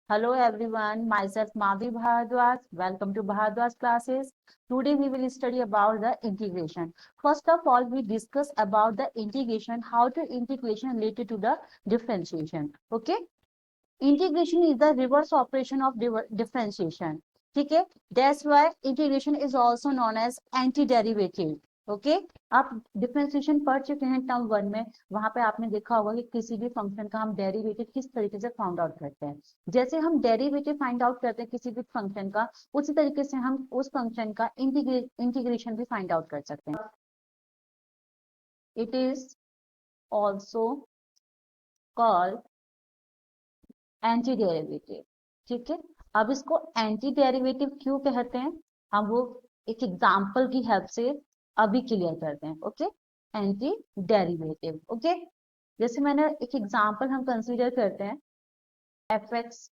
Hello everyone, myself Mavi Bhardwaj. Welcome to Bhardwaj classes. Today we will study about the integration. First of all, we discuss about the integration, how to integration related to the differentiation. Okay? Integration is the reverse operation of differentiation. ठीक है? That's why integration is also known as antiderivative. Okay आप differentiation पढ़ चुके हैं term one में, वहां पे आपने देखा होगा कि किसी भी फंक्शन का हम डेरिवेटिव किस तरीके से फाइंड आउट करते हैं। जैसे हम डेरिवेटिव फाइंड आउट करते हैं किसी भी फंक्शन का, उसी तरीके से हम उस फंक्शन का इंटीग्रेशन भी फाइंड आउट कर सकते हैं। It is also called anti derivative. ठीक है, अब इसको एंटी डेरिवेटिव क्यों कहते हैं, हम वो एक एग्जांपल की हेल्प से अभी क्लियर करते हैं। Okay, anti derivative. ओके, जैसे मैंने एक एग्जांपल हम कंसीडर करते हैं, F X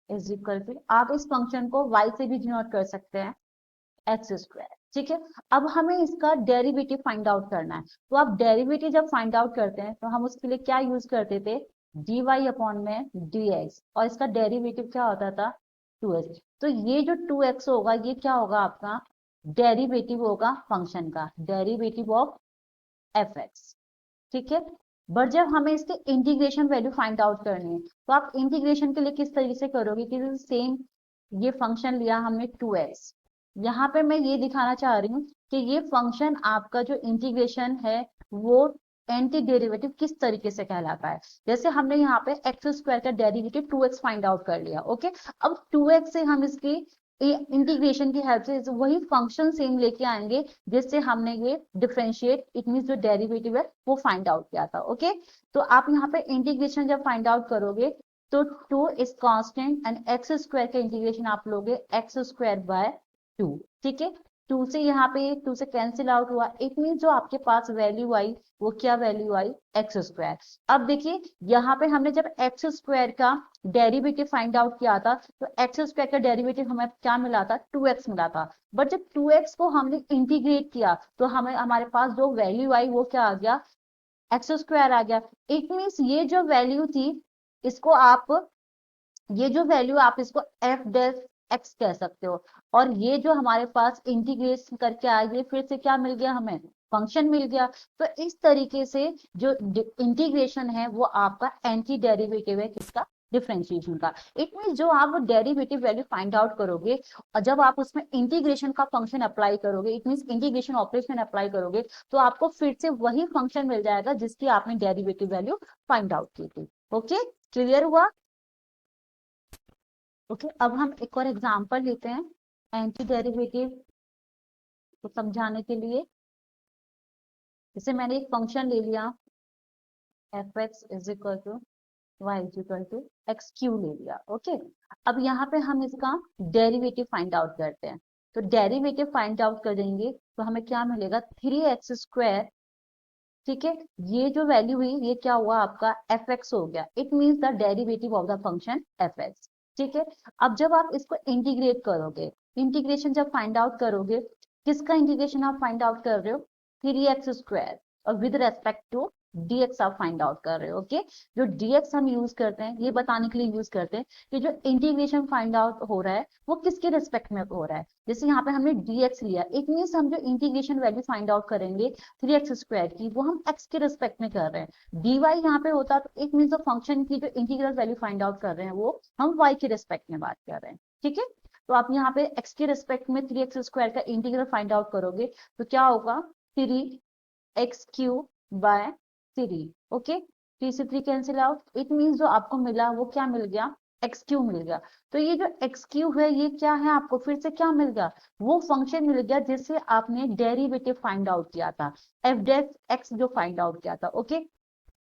is equal to, आप इस फंक्शन को y से भी डिनोट कर सकते हैं, एक्स स्क्वायर। ठीक है, अब हमें इसका डेरिवेटिव फाइंड आउट करना है। तो आप डेरिवेटिव जब फाइंड आउट करते हैं तो हम उसके लिए क्या यूज करते थे, dy अपॉन में dx, और इसका डेरिवेटिव क्या होता था, 2x। तो ये जो 2x होगा ये क्या होगा, आपका डेरिवेटिव होगा फंक्शन का, डेरिवेटिव ऑफ एफ एक्स। ठीक है, बट जब हमें इसके इंटीग्रेशन वैल्यू फाइंड आउट करनी है तो आप इंटीग्रेशन के लिए किस तरीके से करोगे कि सेम ये फंक्शन लिया हमने 2x, यहाँ पे मैं ये दिखाना चाह रही हूँ कि ये फंक्शन आपका जो इंटीग्रेशन है वो एंटी डेरिवेटिव किस तरीके से कहलाता है। जैसे हमने यहाँ पे एक्स स्क्वायर का डेरिवेटिव 2x फाइंड आउट कर लिया। ओके, अब 2x से हम इसकी इंटीग्रेशन की हेल्प से वही फंक्शन सेम लेके आएंगे जिससे हमने ये डिफरेंशिएट, इट मीन जो डेरिवेटिव है वो फाइंड आउट किया था। ओके, तो आप यहाँ पे इंटीग्रेशन जब फाइंड आउट करोगे तो 2 is constant and x square का इंटीग्रेशन आप लोगे एक्स स्क्वायर बाय 2। ठीक है, 2 से यहाँ पे 2 से कैंसिल आउट हुआ, इट मीन जो आपके पास वैल्यू आई वो क्या वैल्यू आई, एक्स स्क्वायर। अब देखिए यहाँ पे हमने जब एक्स स्क्वायर का डेरिवेटिव फाइंड आउट किया था तो एक्स स्क्वायर का डेरिवेटिव हमें क्या मिला था, 2x मिला था। बट जब 2x को हमने इंटीग्रेट किया तो हमें हमारे पास जो वैल्यू आई वो क्या आ गया, एक्स स्क्वायर आ गया। इट मीन्स ये जो वैल्यू थी इसको आप, ये जो वैल्यू आप इसको एफ डेस एक्स कह सकते हो, और ये जो हमारे पास इंटीग्रेशन करके आया ये फिर से क्या मिल गया, हमें फंक्शन मिल गया। तो इस तरीके से जो इंटीग्रेशन है वो आपका एंटी डेरिवेटिव है, किसका, डिफरेंशिएशन का। इट मीन जो आप डेरिवेटिव वैल्यू फाइंड आउट करोगे और जब आप उसमें इंटीग्रेशन का फंक्शन अप्लाई करोगे, it mean integration operation apply करोगे, तो आपको फिर से वही फंक्शन मिल जाएगा जिसकी आपने डेरिवेटिव वैल्यू फाइंड आउट की थी। ओके, क्लियर हुआ। ओके, अब हम एक और एग्जांपल लेते हैं एंटी डेरिवेटिव को समझाने के लिए। जैसे मैंने एक फंक्शन ले लिया F X is equal to Y is equal to X cube ले लिया। ओके, अब यहाँ पे हम इसका डेरिवेटिव फाइंड आउट करते हैं। तो डेरिवेटिव फाइंड आउट करेंगे तो हमें क्या मिलेगा, 3x स्क्वायर। ठीक है, ये जो वैल्यू हुई ये क्या हुआ, आपका एफ एक्स हो गया। It means the derivative of the function F x. ठीक है, अब जब आप इसको इंटीग्रेट करोगे, इंटीग्रेशन जब फाइंड आउट करोगे, किसका इंटीग्रेशन आप फाइंड आउट कर रहे हो, 3x स्क्वायर, और विद रेस्पेक्ट टू dx आप फाइंड आउट कर रहे हो। ओके, जो dx हम यूज करते हैं ये बताने के लिए यूज करते हैं कि जो इंटीग्रेशन फाइंड आउट हो रहा है वो किसके रेस्पेक्ट में हो रहा है। जैसे यहाँ पे हमने dx लिया, इट मीन्स हम जो इंटीग्रेशन वैल्यू फाइंड आउट करेंगे 3x स्क्वायर की वो हम x के रेस्पेक्ट में कर रहे हैं। dy यहाँ पे होता तो इट मीन्स फंक्शन की जो इंटीग्रल वैल्यू फाइंड आउट कर रहे हैं वो हम y के रेस्पेक्ट में बात कर रहे हैं। ठीक है, तो आप यहाँ पे x के रेस्पेक्ट में 3x स्क्वायर का इंटीग्रल फाइंड आउट करोगे तो क्या होगा, 3x³ बाय 3। ओके, 3 से 3 कैंसिल आउट, इट मीन्स जो आपको मिला वो क्या मिल गया, x³ मिल गया। तो ये जो x³ है ये क्या है, आपको फिर से क्या मिल गया, वो फंक्शन मिल गया जिससे आपने डेरिवेटिव फाइंड आउट किया था, एफ डेफ एक्स जो फाइंड आउट किया था। ओके,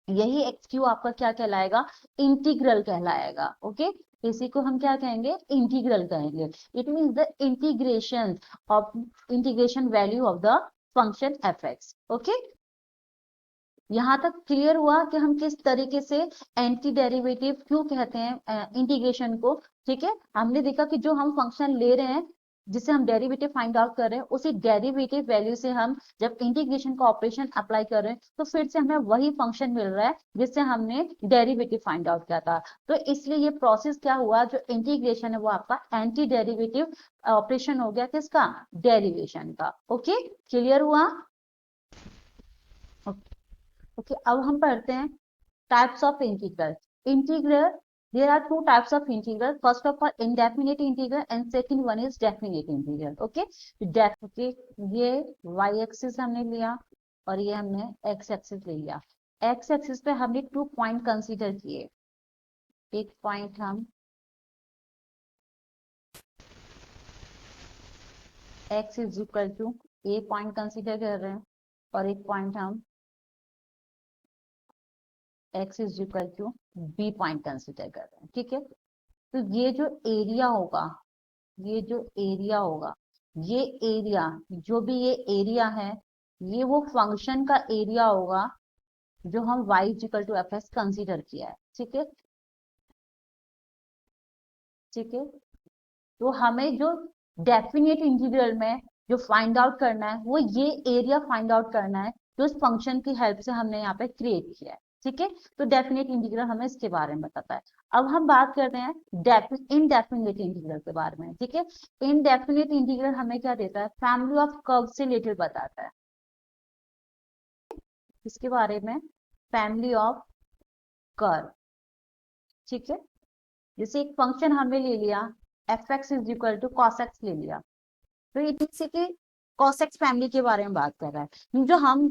यही x³ आपका क्या कहलाएगा, इंटीग्रल कहलाएगा। ओके, इसी को हम क्या कहेंगे, इंटीग्रल कहेंगे। It means the integration of, integration value of the function F x. Okay, यहाँ तक क्लियर हुआ कि हम किस तरीके से एंटी डेरिवेटिव क्यों कहते हैं इंटीग्रेशन को। ठीक है, हमने देखा कि जो हम फंक्शन ले रहे हैं जिसे हम डेरिवेटिव फाइंड आउट कर रहे हैं, उसी डेरिवेटिव वैल्यू से हम जब इंटीग्रेशन का ऑपरेशन अप्लाई कर रहे हैं तो फिर से हमें वही फंक्शन मिल रहा है जिससे हमने डेरिवेटिव फाइंड आउट किया था। तो इसलिए ये प्रोसेस क्या हुआ, जो इंटीग्रेशन है वो आपका एंटी डेरिवेटिव ऑपरेशन हो गया, किसका, डेरिवेशन का। ओके, क्लियर हुआ। ओके, अब हम पढ़ते हैं types of integral. Integral, there are two types of integral. First of all, indefinite integral and second one is definite integral. Okay, okay, ये y axis हमने लिया और ये हमने x axis ले लिया। x axis पे हमने 2 पॉइंट कंसीडर किए। एक पॉइंट हम x is equal to a point consider कर रहे हैं और एक पॉइंट हम x is equal to b point consider कर रहे हैं। ठीक है, तो ये जो एरिया होगा, ये जो एरिया होगा, ये एरिया, जो भी ये एरिया है, ये वो फंक्शन का एरिया होगा जो हम y equal to F S consider किया है। ठीक है, ठीक है, तो हमें जो डेफिनेट इंटीग्रल में जो फाइंड आउट करना है वो ये एरिया फाइंड आउट करना है जो इस फंक्शन की हेल्प से हमने यहाँ पे क्रिएट किया है। ठीक है, तो डेफिनेट इंटीग्रल हमें इसके बारे में बताता है। अब हम बात करते हैं इनडेफिनेट इंटीग्रल के बारे में। ठीक है, इनडेफिनेट इंटीग्रल हमें क्या देता है, फैमिली ऑफ कर्व से रिलेटेड बताता है। इसके बारे में, फैमिली ऑफ कर्व। ठीक है, जैसे एक फंक्शन हमने ले लिया F X is equal to cos X ले लिया, तो ये किसी के कॉसेक्स फैमिली के बारे में बात कर रहा है। जो हम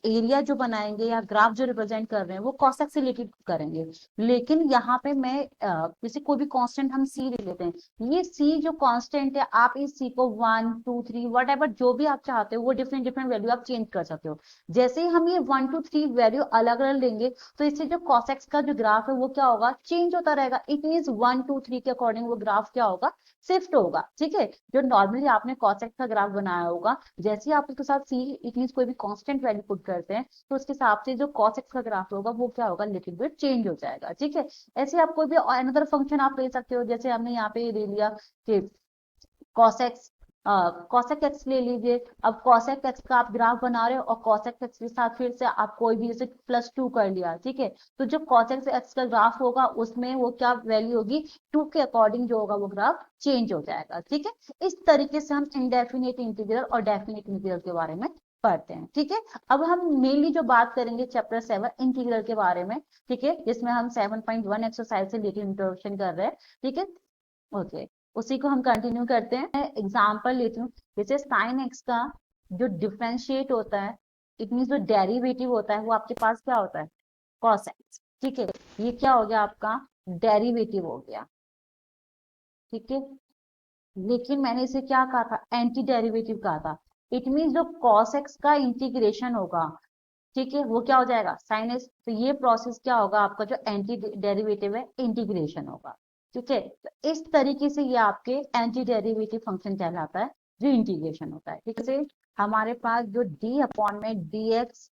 एरिया जो बनाएंगे या ग्राफ जो रिप्रेजेंट कर रहे हैं वो कॉसेक्स से रिलेटेड करेंगे। लेकिन यहाँ पे मैं जैसे कोई भी कांस्टेंट हम सी ले लेते हैं, ये सी जो कांस्टेंट है, आप इस सी को 1 2 3 वट एवर जो भी आप चाहते हो वो डिफरेंट डिफरेंट वैल्यू आप चेंज कर सकते हो। जैसे ही हम ये 1 2 3 वैल्यू अलग अलग लेंगे तो इससे जो कॉसेक्स का जो ग्राफ है वो क्या होगा, चेंज होता रहेगा। इट मीन 1 2 3 के अकॉर्डिंग वो ग्राफ क्या होगा, शिफ्ट होगा। ठीक है, जो नॉर्मली आपने कॉसेक्स का ग्राफ बनाया होगा, जैसे ही आप उसके साथ सी इट मीन कोई भी कांस्टेंट वैल्यू पुट करते हैं तो उसके हिसाब से जो कॉसेक्स का ग्राफ होगा वो क्या होगा, लिटिल बिट चेंज हो जाएगा। ठीक है, ऐसे आप कोई भी अनदर फंक्शन आप ले सकते हो, जैसे हमने यहाँ पे ले लिया कि कॉसेक्स कॉसेक एक्स ले लीजिए। अब कॉसेक एक्स का आप ग्राफ बना रहे हो और कॉसेक एक्स के साथ फिर से आप कोई भी जैसे +2 कर लिया। ठीक है, तो जो कॉसेक एक्स का ग्राफ होगा उसमें वो क्या वैल्यू होगी, 2 के अकॉर्डिंग जो होगा वो ग्राफ चेंज हो जाएगा। ठीक है, इस तरीके से हम इनडेफिनेट इंटीग्रल और डेफिनेट इंटीग्रल के बारे में पढ़ते हैं। ठीक है, अब हम मेनली जो बात करेंगे चैप्टर 7 इंटीग्रल के बारे में। ठीक है, जिसमें हम 7.1 एक्सरसाइज से लेकर इंट्रोडक्शन कर रहे हैं। ठीक है, ओके, उसी को हम कंटिन्यू करते हैं। एग्जाम्पल लेती हूँ, जैसे साइन एक्स का जो डिफ्रेंशिएट होता है, इट मीन जो डेरिवेटिव होता है वो आपके पास क्या होता है, कॉस एक्स। ठीक है, ये क्या हो गया आपका, डेरिवेटिव हो गया। ठीक है, लेकिन मैंने इसे क्या कहा था, एंटी डेरिवेटिव कहा था। इट मीन जो कॉस एक्स का इंटीग्रेशन होगा, ठीक है, वो क्या हो जाएगा, साइन एक्स। तो ये प्रोसेस क्या होगा आपका, जो एंटी डेरिवेटिव है, इंटीग्रेशन होगा। ठीक है, तो इस तरीके से ये आपके एंटी डेरिवेटिव फंक्शन कहलाता है जो इंटीग्रेशन होता है। ठीक है, हमारे पास जो डी अपॉन में डी एक्स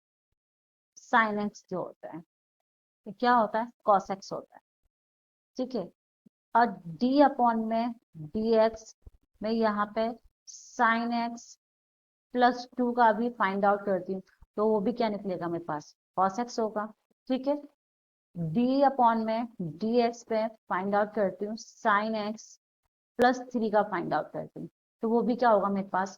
साइन एक्स जो होता है, तो क्या होता है, कॉस एक्स होता है। ठीक है, और डी अपॉन में डी एक्स में यहाँ पे साइन एक्स +2 का भी फाइंड आउट करती हूँ तो वो भी क्या निकलेगा मेरे पास, कॉस एक्स होगा। ठीक है, डी अपॉन में डी एक्स पे फाइंड आउट करती हूँ साइन एक्स +3 का फाइंड आउट करती हूँ तो वो भी क्या होगा मेरे पास,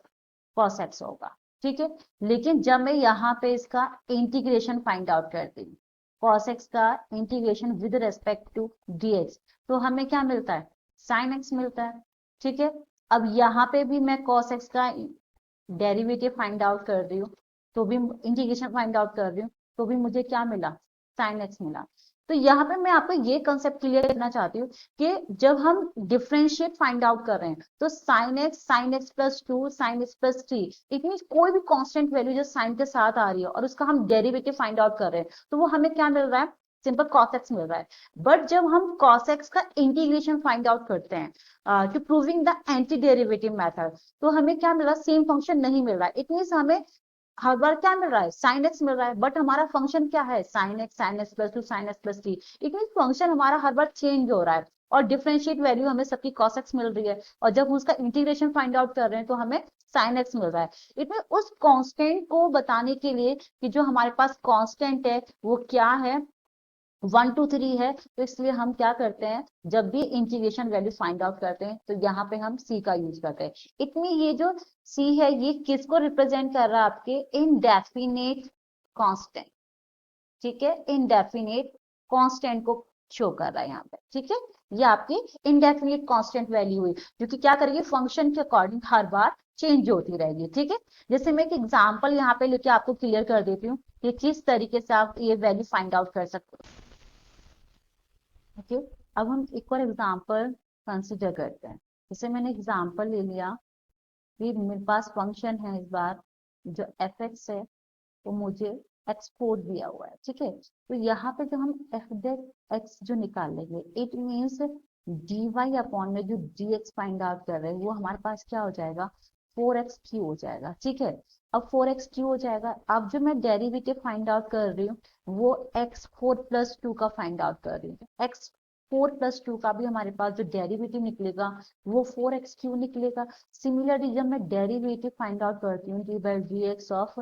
कॉस एक्स होगा। ठीक है, लेकिन जब मैं यहाँ पे इसका इंटीग्रेशन फाइंड आउट करती हूँ, कॉस एक्स का integration with respect to D X, तो हमें क्या मिलता है, साइन एक्स मिलता है। ठीक है, अब यहाँ पे भी मैं कॉस एक्स का डेरिवेटिव फाइंड आउट कर रही हूँ तो भी, इंटीग्रेशन फाइंड आउट कर रही हूँ तो भी मुझे क्या मिला, साइन एक्स मिला। तो यहाँ पे मैं आपको ये कंसेप्ट क्लियर करना चाहती हूँ कि जब हम डिफरेंशिएट फाइंड आउट कर रहे हैं तो sine x +2 sine x +3, it mean कोई भी कांस्टेंट वैल्यू जो साइन के साथ आ रही है और उसका हम डेरिवेटिव फाइंड आउट कर रहे हैं तो वो हमें क्या मिल रहा है, सिंपल cos x मिल रहा है। बट जब हम cos x का इंटीग्रेशन फाइंड आउट करते हैं to proving the anti derivative method, तो हमें क्या मिल रहा है, सेम फंक्शन नहीं मिल रहा है। इट मीन हमें हर बार क्या मिल रहा है, साइन एक्स मिल रहा है, बट हमारा फंक्शन क्या है, sine x plus two sine x plus three. It mean function हमारा हर बार चेंज हो रहा है, और डिफरेंशिएट वैल्यू हमें सबकी कॉस एक्स मिल रही है, और जब उसका इंटीग्रेशन फाइंड आउट कर रहे हैं तो हमें साइन एक्स मिल रहा है। इट मीन उस कांस्टेंट को बताने के लिए कि जो हमारे पास कांस्टेंट है वो क्या है, 1 2 3 है, तो इसलिए हम क्या करते हैं, जब भी इंटीग्रेशन वैल्यू फाइंड आउट करते हैं तो यहाँ पे हम सी का यूज करते हैं। इतनी ये जो सी है ये किसको रिप्रेजेंट कर रहा है, आपके इनडेफिनेट कांस्टेंट, ठीक है, इनडेफिनेट कांस्टेंट को शो कर रहा है यहाँ पे, ठीक है। ये आपकी इनडेफिनेट कांस्टेंट वैल्यू हुई, जो कि क्या करेगी, फंक्शन के अकॉर्डिंग हर बार चेंज होती रहेगी, ठीक है। जैसे मैं एक एग्जांपल यहाँ पे लेके आपको क्लियर कर देती हूँ कि किस तरीके से आप ये वैल्यू फाइंड आउट कर सकते हो। ओके, अब हम एक और एग्जांपल कंसिडर करते हैं। जैसे मैंने एग्जांपल ले लिया कि मेरे पास फंक्शन है इस बार जो एफ एक्स है, तो मुझे एक्सपोर्ट दिया हुआ है, ठीक है। तो यहाँ पे जो हम एफ डेट एक्स जो निकालेंगे, it means d y upon में जो डी एक्स फाइंड आउट कर रहे हैं वो हमारे पास क्या हो जाएगा, 4x³ हो जाएगा, ठीक है। अब 4x³ हो जाएगा, अब जो मैं डेरिवेटिव फाइंड आउट कर रही हूँ वो x4 + 2 का फाइंड आउट कर रही हूँ। x4 + 2 का भी हमारे पास जो डेरिवेटिव निकलेगा वो 4x³ निकलेगा। सिमिलरली जब मैं डेरिवेटिव फाइंड आउट करती हूँ dy/dx of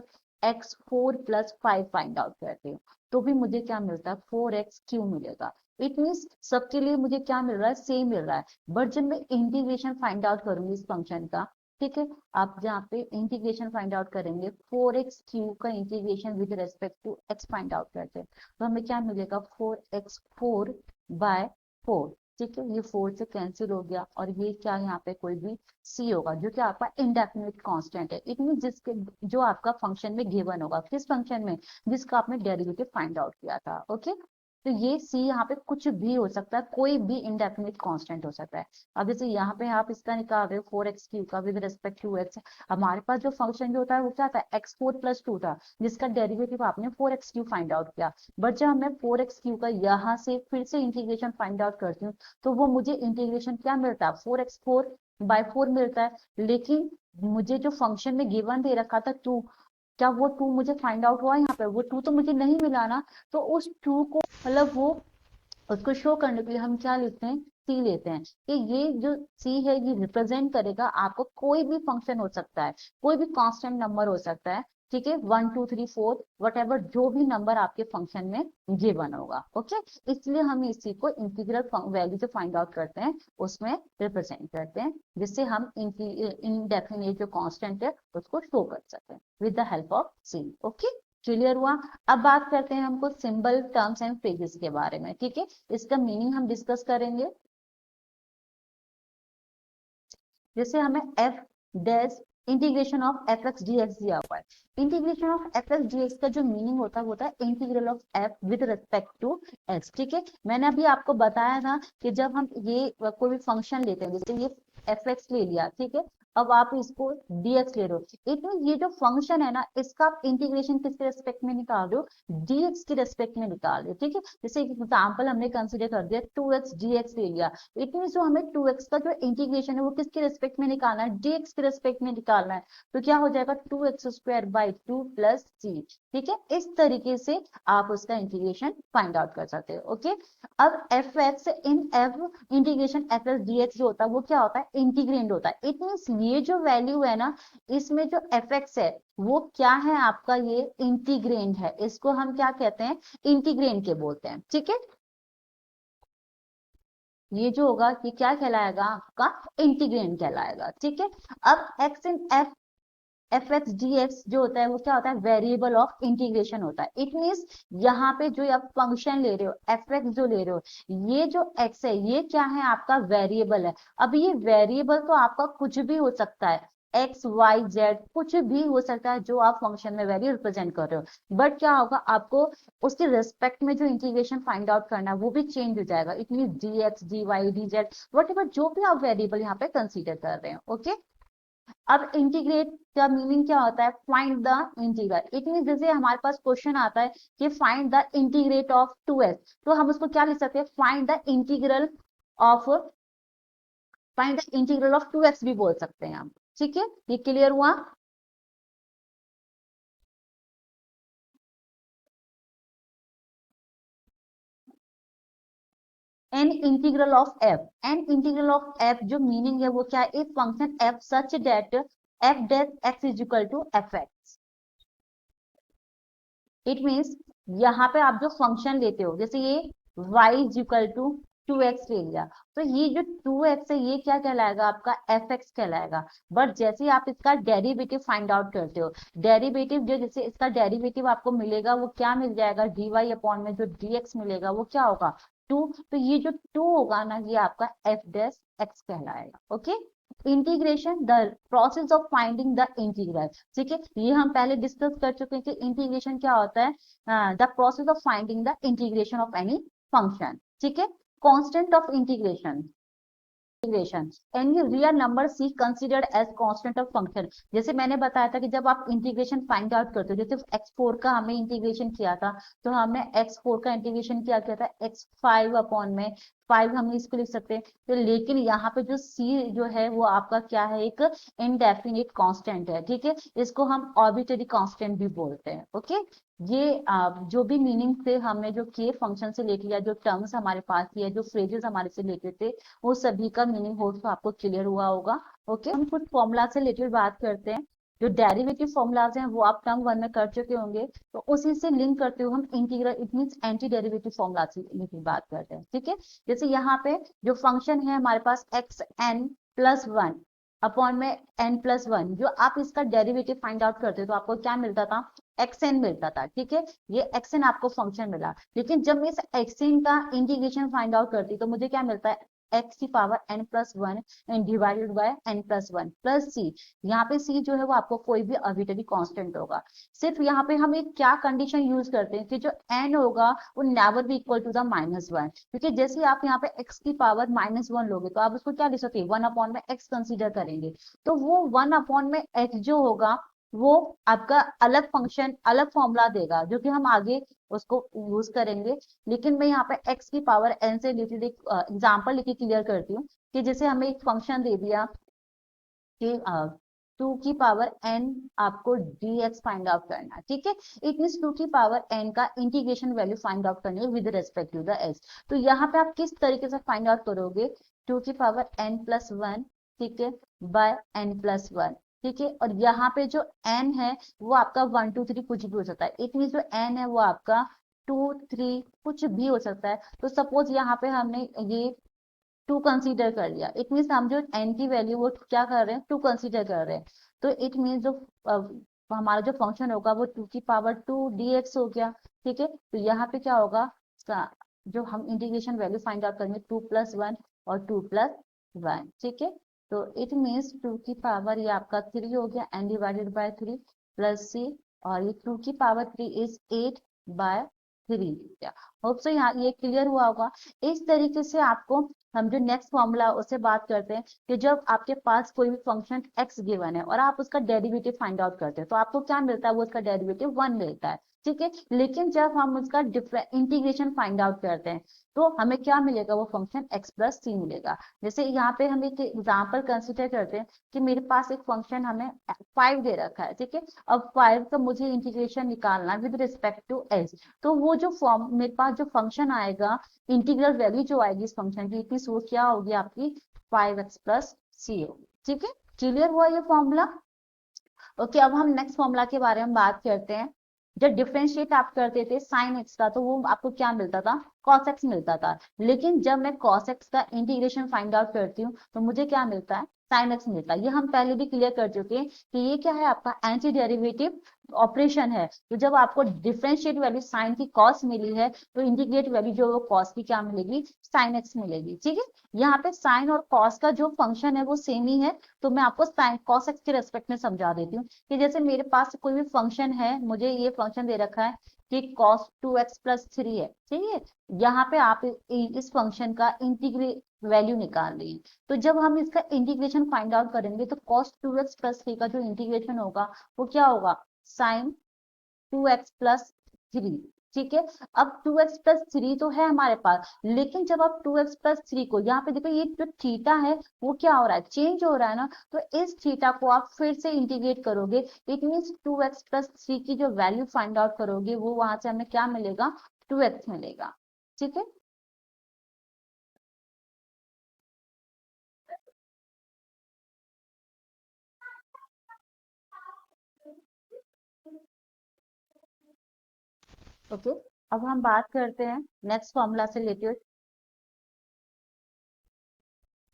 x4 + 5 find out करती हूँ, तो भी मुझे क्या मिलता है, 4x³ मिलेगा। इट मीन्स सबके लिए मुझे क्या मिल रहा है, सेम मिल रहा है। बट जब मैं इंटीग्रेशन फाइंड आउट करूंगी इस फंक्शन का, ठीक है, आप जहाँ पे इंटीग्रेशन फाइंड आउट करेंगे, 4x³ का integration with respect to x find out करते हैं, तो हमें क्या मिलेगा, 4x4/4, ठीक है। ये 4 से कैंसिल हो गया, और ये क्या यहाँ पे कोई भी c होगा जो कि आपका इंडेफिनिट कांस्टेंट है। इट मीन जिसके जो आपका फंक्शन में गिवन होगा, किस फंक्शन में, जिसका आपने डेरिवेटिव फाइंड आउट किया था, ओके। तो ये c यहाँ पे कुछ भी हो सकता है, कोई भी इंडेफिनिट कांस्टेंट हो सकता है। अब जैसे यहाँ पे आप इसका निकाल रहे हो 4x³ का विद रिस्पेक्ट टू x, हमारे पास जो फंक्शन जो होता है वो क्या था, x4 + 2 था, जिसका डेरिवेटिव आपने 4x³ फाइंड आउट किया। बट जब मैं 4x³ का यहाँ से फिर से इंटीग्रेशन फाइंड आउट करती हूँ, तो वो मुझे इंटीग्रेशन क्या मिलता है, 4x4/4 मिलता है। लेकिन मुझे जो फंक्शन में गिवन दे रखा था 2, क्या वो 2 मुझे फाइंड आउट हुआ, यहाँ पे वो 2 तो मुझे नहीं मिला ना। तो उस 2 को मतलब वो उसको शो करने के लिए हम क्या लेते हैं, सी लेते हैं, कि ये जो सी है ये रिप्रेजेंट करेगा आपको कोई भी फंक्शन हो सकता है, कोई भी कांस्टेंट नंबर हो सकता है, ठीक है, 1 2 3 4 वट एवर जो भी नंबर आपके फंक्शन में गिवन होगा, ओके। इसलिए हम इसी को इंटीग्रल वैल्यू जो फाइंड आउट करते हैं उसमें रिप्रेजेंट करते हैं, जिससे हम इनडेफिनेट जो कांस्टेंट है उसको शो कर सकते हैं with the help of c, okay. Clear हुआ। अब बात करते हैं हमको सिंबल टर्म्स एंड फ्रेजेस के बारे में, ठीक है, इसका मीनिंग हम डिस्कस करेंगे। जैसे हमें f dash integration of F x D x दिया हुआ है। Integration of F x D x का जो मीनिंग होता है वो होता है integral of f with respect to x, ठीक है। मैंने अभी आपको बताया था कि जब हम ये कोई भी फंक्शन लेते हैं, जैसे ये एफ एक्स ले लिया, ठीक है, अब आप इसको dx ले रहे हो, इट मीन ये जो फंक्शन है ना इसका आप इंटीग्रेशन किसके रेस्पेक्ट में निकाल रहे हो, dx के रेस्पेक्ट में निकाल रहे हो, ठीक है। जैसे एक एग्जांपल हमने कंसीडर कर दिया 2x dx ले लिया, इट मीन जो हमें 2x का जो इंटीग्रेशन है वो किसके रेस्पेक्ट में निकालना है, dx के रेस्पेक्ट में निकालना है। तो क्या हो जाएगा, 2x² 2 + c, ठीक है। इस तरीके से आप उसका इंटीग्रेशन फाइंड आउट कर सकते हो, ओके। अब F x in F integration F S D x जो होता है वो क्या होता है, इंटीग्रेंड होता है। इट मीन्स ये जो वैल्यू है ना, इसमें जो एफ एक्स है वो क्या है आपका, ये इंटीग्रेंड है, इसको हम क्या कहते हैं, इंटीग्रेंड के बोलते हैं, ठीक है। ये जो होगा ये क्या कहलाएगा, आपका इंटीग्रेंड कहलाएगा, ठीक है। अब x in F F x D x जो होता है वो क्या होता है, वेरिएबल ऑफ इंटीग्रेशन होता है। इट मीन्स यहाँ पे जो आप फंक्शन ले रहे हो, एफ एक्स जो ले रहे हो, ये जो एक्स है ये क्या है, आपका वेरिएबल है। अब ये वेरिएबल तो आपका कुछ भी हो सकता है, एक्स वाई जेड कुछ भी हो सकता है जो आप फंक्शन में वैल्यू रिप्रेजेंट कर रहे हो। बट क्या होगा, आपको उसके रेस्पेक्ट में जो इंटीग्रेशन फाइंड आउट करना है वो भी चेंज हो जाएगा। It mean d x d y d z whatever जो भी आप वेरिएबल यहाँ पे कंसीडर कर रहे हो, ओके। अब इंटीग्रेट का मीनिंग क्या होता है, find the integral. It mean जैसे हमारे पास क्वेश्चन आता है कि find the integrate of 2x, तो हम उसको क्या लिख सकते हैं, of find the integral of 2x भी बोल सकते हैं हम, ठीक है। ये क्लियर हुआ। An integral of f, an integral of f जो मीनिंग है वो क्या है, if function f such that f dash x is equal to f x. It means यहाँ पे आप जो फंक्शन लेते हो, जैसे ये y is equal to 2x ले लिया, तो ये जो 2x है ये क्या कहलाएगा, आपका fx कहलाएगा। बट जैसे ही आप इसका डेरिवेटिव फाइंड आउट करते हो, डेरिवेटिव जो जैसे इसका डेरिवेटिव आपको मिलेगा वो क्या मिल जाएगा, dy अपॉन में जो dx मिलेगा वो क्या होगा, 2। तो ये जो 2 होगा ना, ये आपका f डैश x कहलाएगा। Okay, integration the process of finding the integral. ठीक है, ये हम पहले डिस्कस कर चुके हैं कि इंटीग्रेशन क्या होता है, the process of finding the integration of any function. ठीक है, constant of integration, integration any real number c considered as constant of function. जैसे मैंने बताया था कि जब आप इंटीग्रेशन फाइंड आउट करते हो, जैसे x4 का हमने इंटीग्रेशन किया था, तो हमने x4 का इंटीग्रेशन किया किया था x5 अपॉन में 5, हम इसको लिख सकते हैं। तो लेकिन यहाँ पे जो c जो है वो आपका क्या है, एक इनडेफिनिट कांस्टेंट है। ठीक है, इसको हम आर्बिट्रेरी कांस्टेंट भी बोलते हैं। ओके, ये जो भी मीनिंग थे हमने जो किए फंक्शन से लेके, या जो टर्म्स हमारे पास थी, या जो फ्रेजेस हमारे से लेके थे, वो सभी का मीनिंग हो तो आपको क्लियर हुआ होगा। ओके, हम कुछ फॉर्मूला से रिलेटेड बात करते हैं। जो डेरिवेटिव फॉर्मूलाज हैं वो आप टर्म 1 में कर चुके होंगे, तो उसी से लिंक करते हुए हम integral it means anti derivative formula से रिलेटेड बात करते हैं। ठीक है, जैसे यहाँ पे जो फंक्शन है हमारे पास X N plus one upon में एन प्लस वन, जो आप इसका डेरिवेटिव फाइंड आउट करते तो आपको क्या मिलता था, एक्स एन मिलता था। ठीक है, ये एक्स एन आपको फंक्शन मिला, लेकिन जब मैं इस एक्स एन का इंटीग्रेशन फाइंड आउट करती तो मुझे क्या मिलता है, एक्स की power N plus one and divided by N plus one plus C. यहाँ पे सी जो है वो आपको कोई भी अर्बिट्ररी कांस्टेंट होगा। सिर्फ यहाँ पे हम एक क्या कंडीशन यूज करते हैं कि जो एन होगा वो never be equal to the minus one, क्योंकि जैसे आप यहाँ पे एक्स की पावर माइनस वन लोगे तो आप उसको क्या लिख सकते हैं, वन अपॉन में एक्स कंसिडर करेंगे। तो वो वन अपॉन में एक्स जो होगा वो आपका अलग फंक्शन अलग फॉर्मूला देगा, जो कि हम आगे उसको यूज करेंगे। लेकिन मैं यहाँ पे x की पावर n से रिलेटेड एक एग्जांपल लेके क्लियर करती हूँ कि जैसे हमें एक फंक्शन दे दिया कि 2 की पावर n आपको dx फाइंड आउट करना है। ठीक है, इट मीन 2 की पावर n का इंटीग्रेशन वैल्यू फाइंड आउट करनी है with respect to the x। तो यहाँ पे आप किस तरीके से फाइंड आउट करोगे, 2 की पावर n प्लस वन, ठीक है, बाय n प्लस वन। ठीक है, और यहाँ पे जो n है वो आपका 1 2 3 कुछ भी हो सकता है। इट मीन जो n है वो आपका 2 3 कुछ भी हो सकता है। तो सपोज यहाँ पे हमने ये 2 कंसीडर कर लिया, इट मीन हम जो n की वैल्यू वो क्या कर रहे हैं, 2 कंसीडर कर रहे हैं। तो इट मीन जो हमारा जो फंक्शन होगा वो 2 की पावर 2 dx हो गया। ठीक है, तो यहाँ पे क्या होगा, जो हम इंटीग्रेशन वैल्यू फाइंड आउट करेंगे 2 प्लस वन और 2 प्लस वन। ठीक है, तो इट मीन्स 2 की पावर ये आपका 3 हो गया n divided by 3 plus c, और ये 2 की पावर 3 इज 8 बाय 3। होप सो यहाँ ये क्लियर हुआ होगा। इस तरीके से आपको हम जो नेक्स्ट फॉर्मूला उससे बात करते हैं कि जब आपके पास कोई भी फंक्शन x गिवन है और आप उसका डेरिवेटिव फाइंड आउट करते हैं तो आपको क्या मिलता है, वो उसका डेरिवेटिव 1 मिलता है। ठीक है, लेकिन जब हम उसका इंटीग्रेशन फाइंड आउट करते हैं तो हमें क्या मिलेगा, वो फंक्शन x प्लस सी मिलेगा। जैसे यहाँ पे हम एक एग्जाम्पल कंसिडर करते हैं कि मेरे पास एक फंक्शन हमें 5 दे रखा है। ठीक है, अब 5 का मुझे इंटीग्रेशन निकालना है विद रिस्पेक्ट टू एच। तो वो जो फॉर्म मेरे पास जो फंक्शन आएगा, इंटीग्रल वैल्यू जो आएगी इस फंक्शन की, इतनी वो क्या होगी आपकी 5x प्लस सी होगी। ठीक है, क्लियर हुआ ये फॉर्मूला। ओके, अब हम नेक्स्ट फॉर्मूला के बारे में बात करते हैं। जब डिफरेंशिएट आप करते थे साइन एक्स का तो वो आपको क्या मिलता था, कॉस एक्स मिलता था। लेकिन जब मैं कॉस एक्स का इंटीग्रेशन फाइंड आउट करती हूँ तो मुझे क्या मिलता है, साइन एक्स मिलता है। ये हम पहले भी क्लियर कर चुके हैं कि ये क्या है, आपका एंटी डेरिवेटिव ऑपरेशन है। तो जब आपको डिफरेंशिएट वैल्यू साइन की कॉस मिली है तो इंटीग्रेट वैल्यू जो वो कॉस की क्या मिलेगी, साइन एक्स मिलेगी। ठीक है, यहाँ पे साइन और कॉस का जो फंक्शन है वो सेम ही है। तो मैं आपको साइन कॉस एक्स के रेस्पेक्ट में समझा देती हूँ कि जैसे मेरे पास कोई भी फंक्शन है, मुझे ये फंक्शन दे रखा है कि cos 2x प्लस थ्री है। ठीक है, यहाँ पे आप इस फंक्शन का इंटीग्रेट वैल्यू निकाल रही हैं। तो जब हम इसका इंटीग्रेशन फाइंड आउट करेंगे तो cos 2x प्लस थ्री का जो इंटीग्रेशन होगा वो क्या होगा, साइन 2x प्लस थ्री। ठीक है, अब 2x प्लस थ्री तो है हमारे पास, लेकिन जब आप 2x प्लस थ्री को यहाँ पे देखो, ये जो थीटा है वो क्या हो रहा है, चेंज हो रहा है ना। तो इस थीटा को आप फिर से इंटीग्रेट करोगे, it means 2x plus three की जो वैल्यू फाइंड आउट करोगे वो वहां से हमें क्या मिलेगा, 2x मिलेगा। ठीक है, ओके, अब हम बात करते हैं नेक्स्ट फॉर्मूला से रिलेटेड।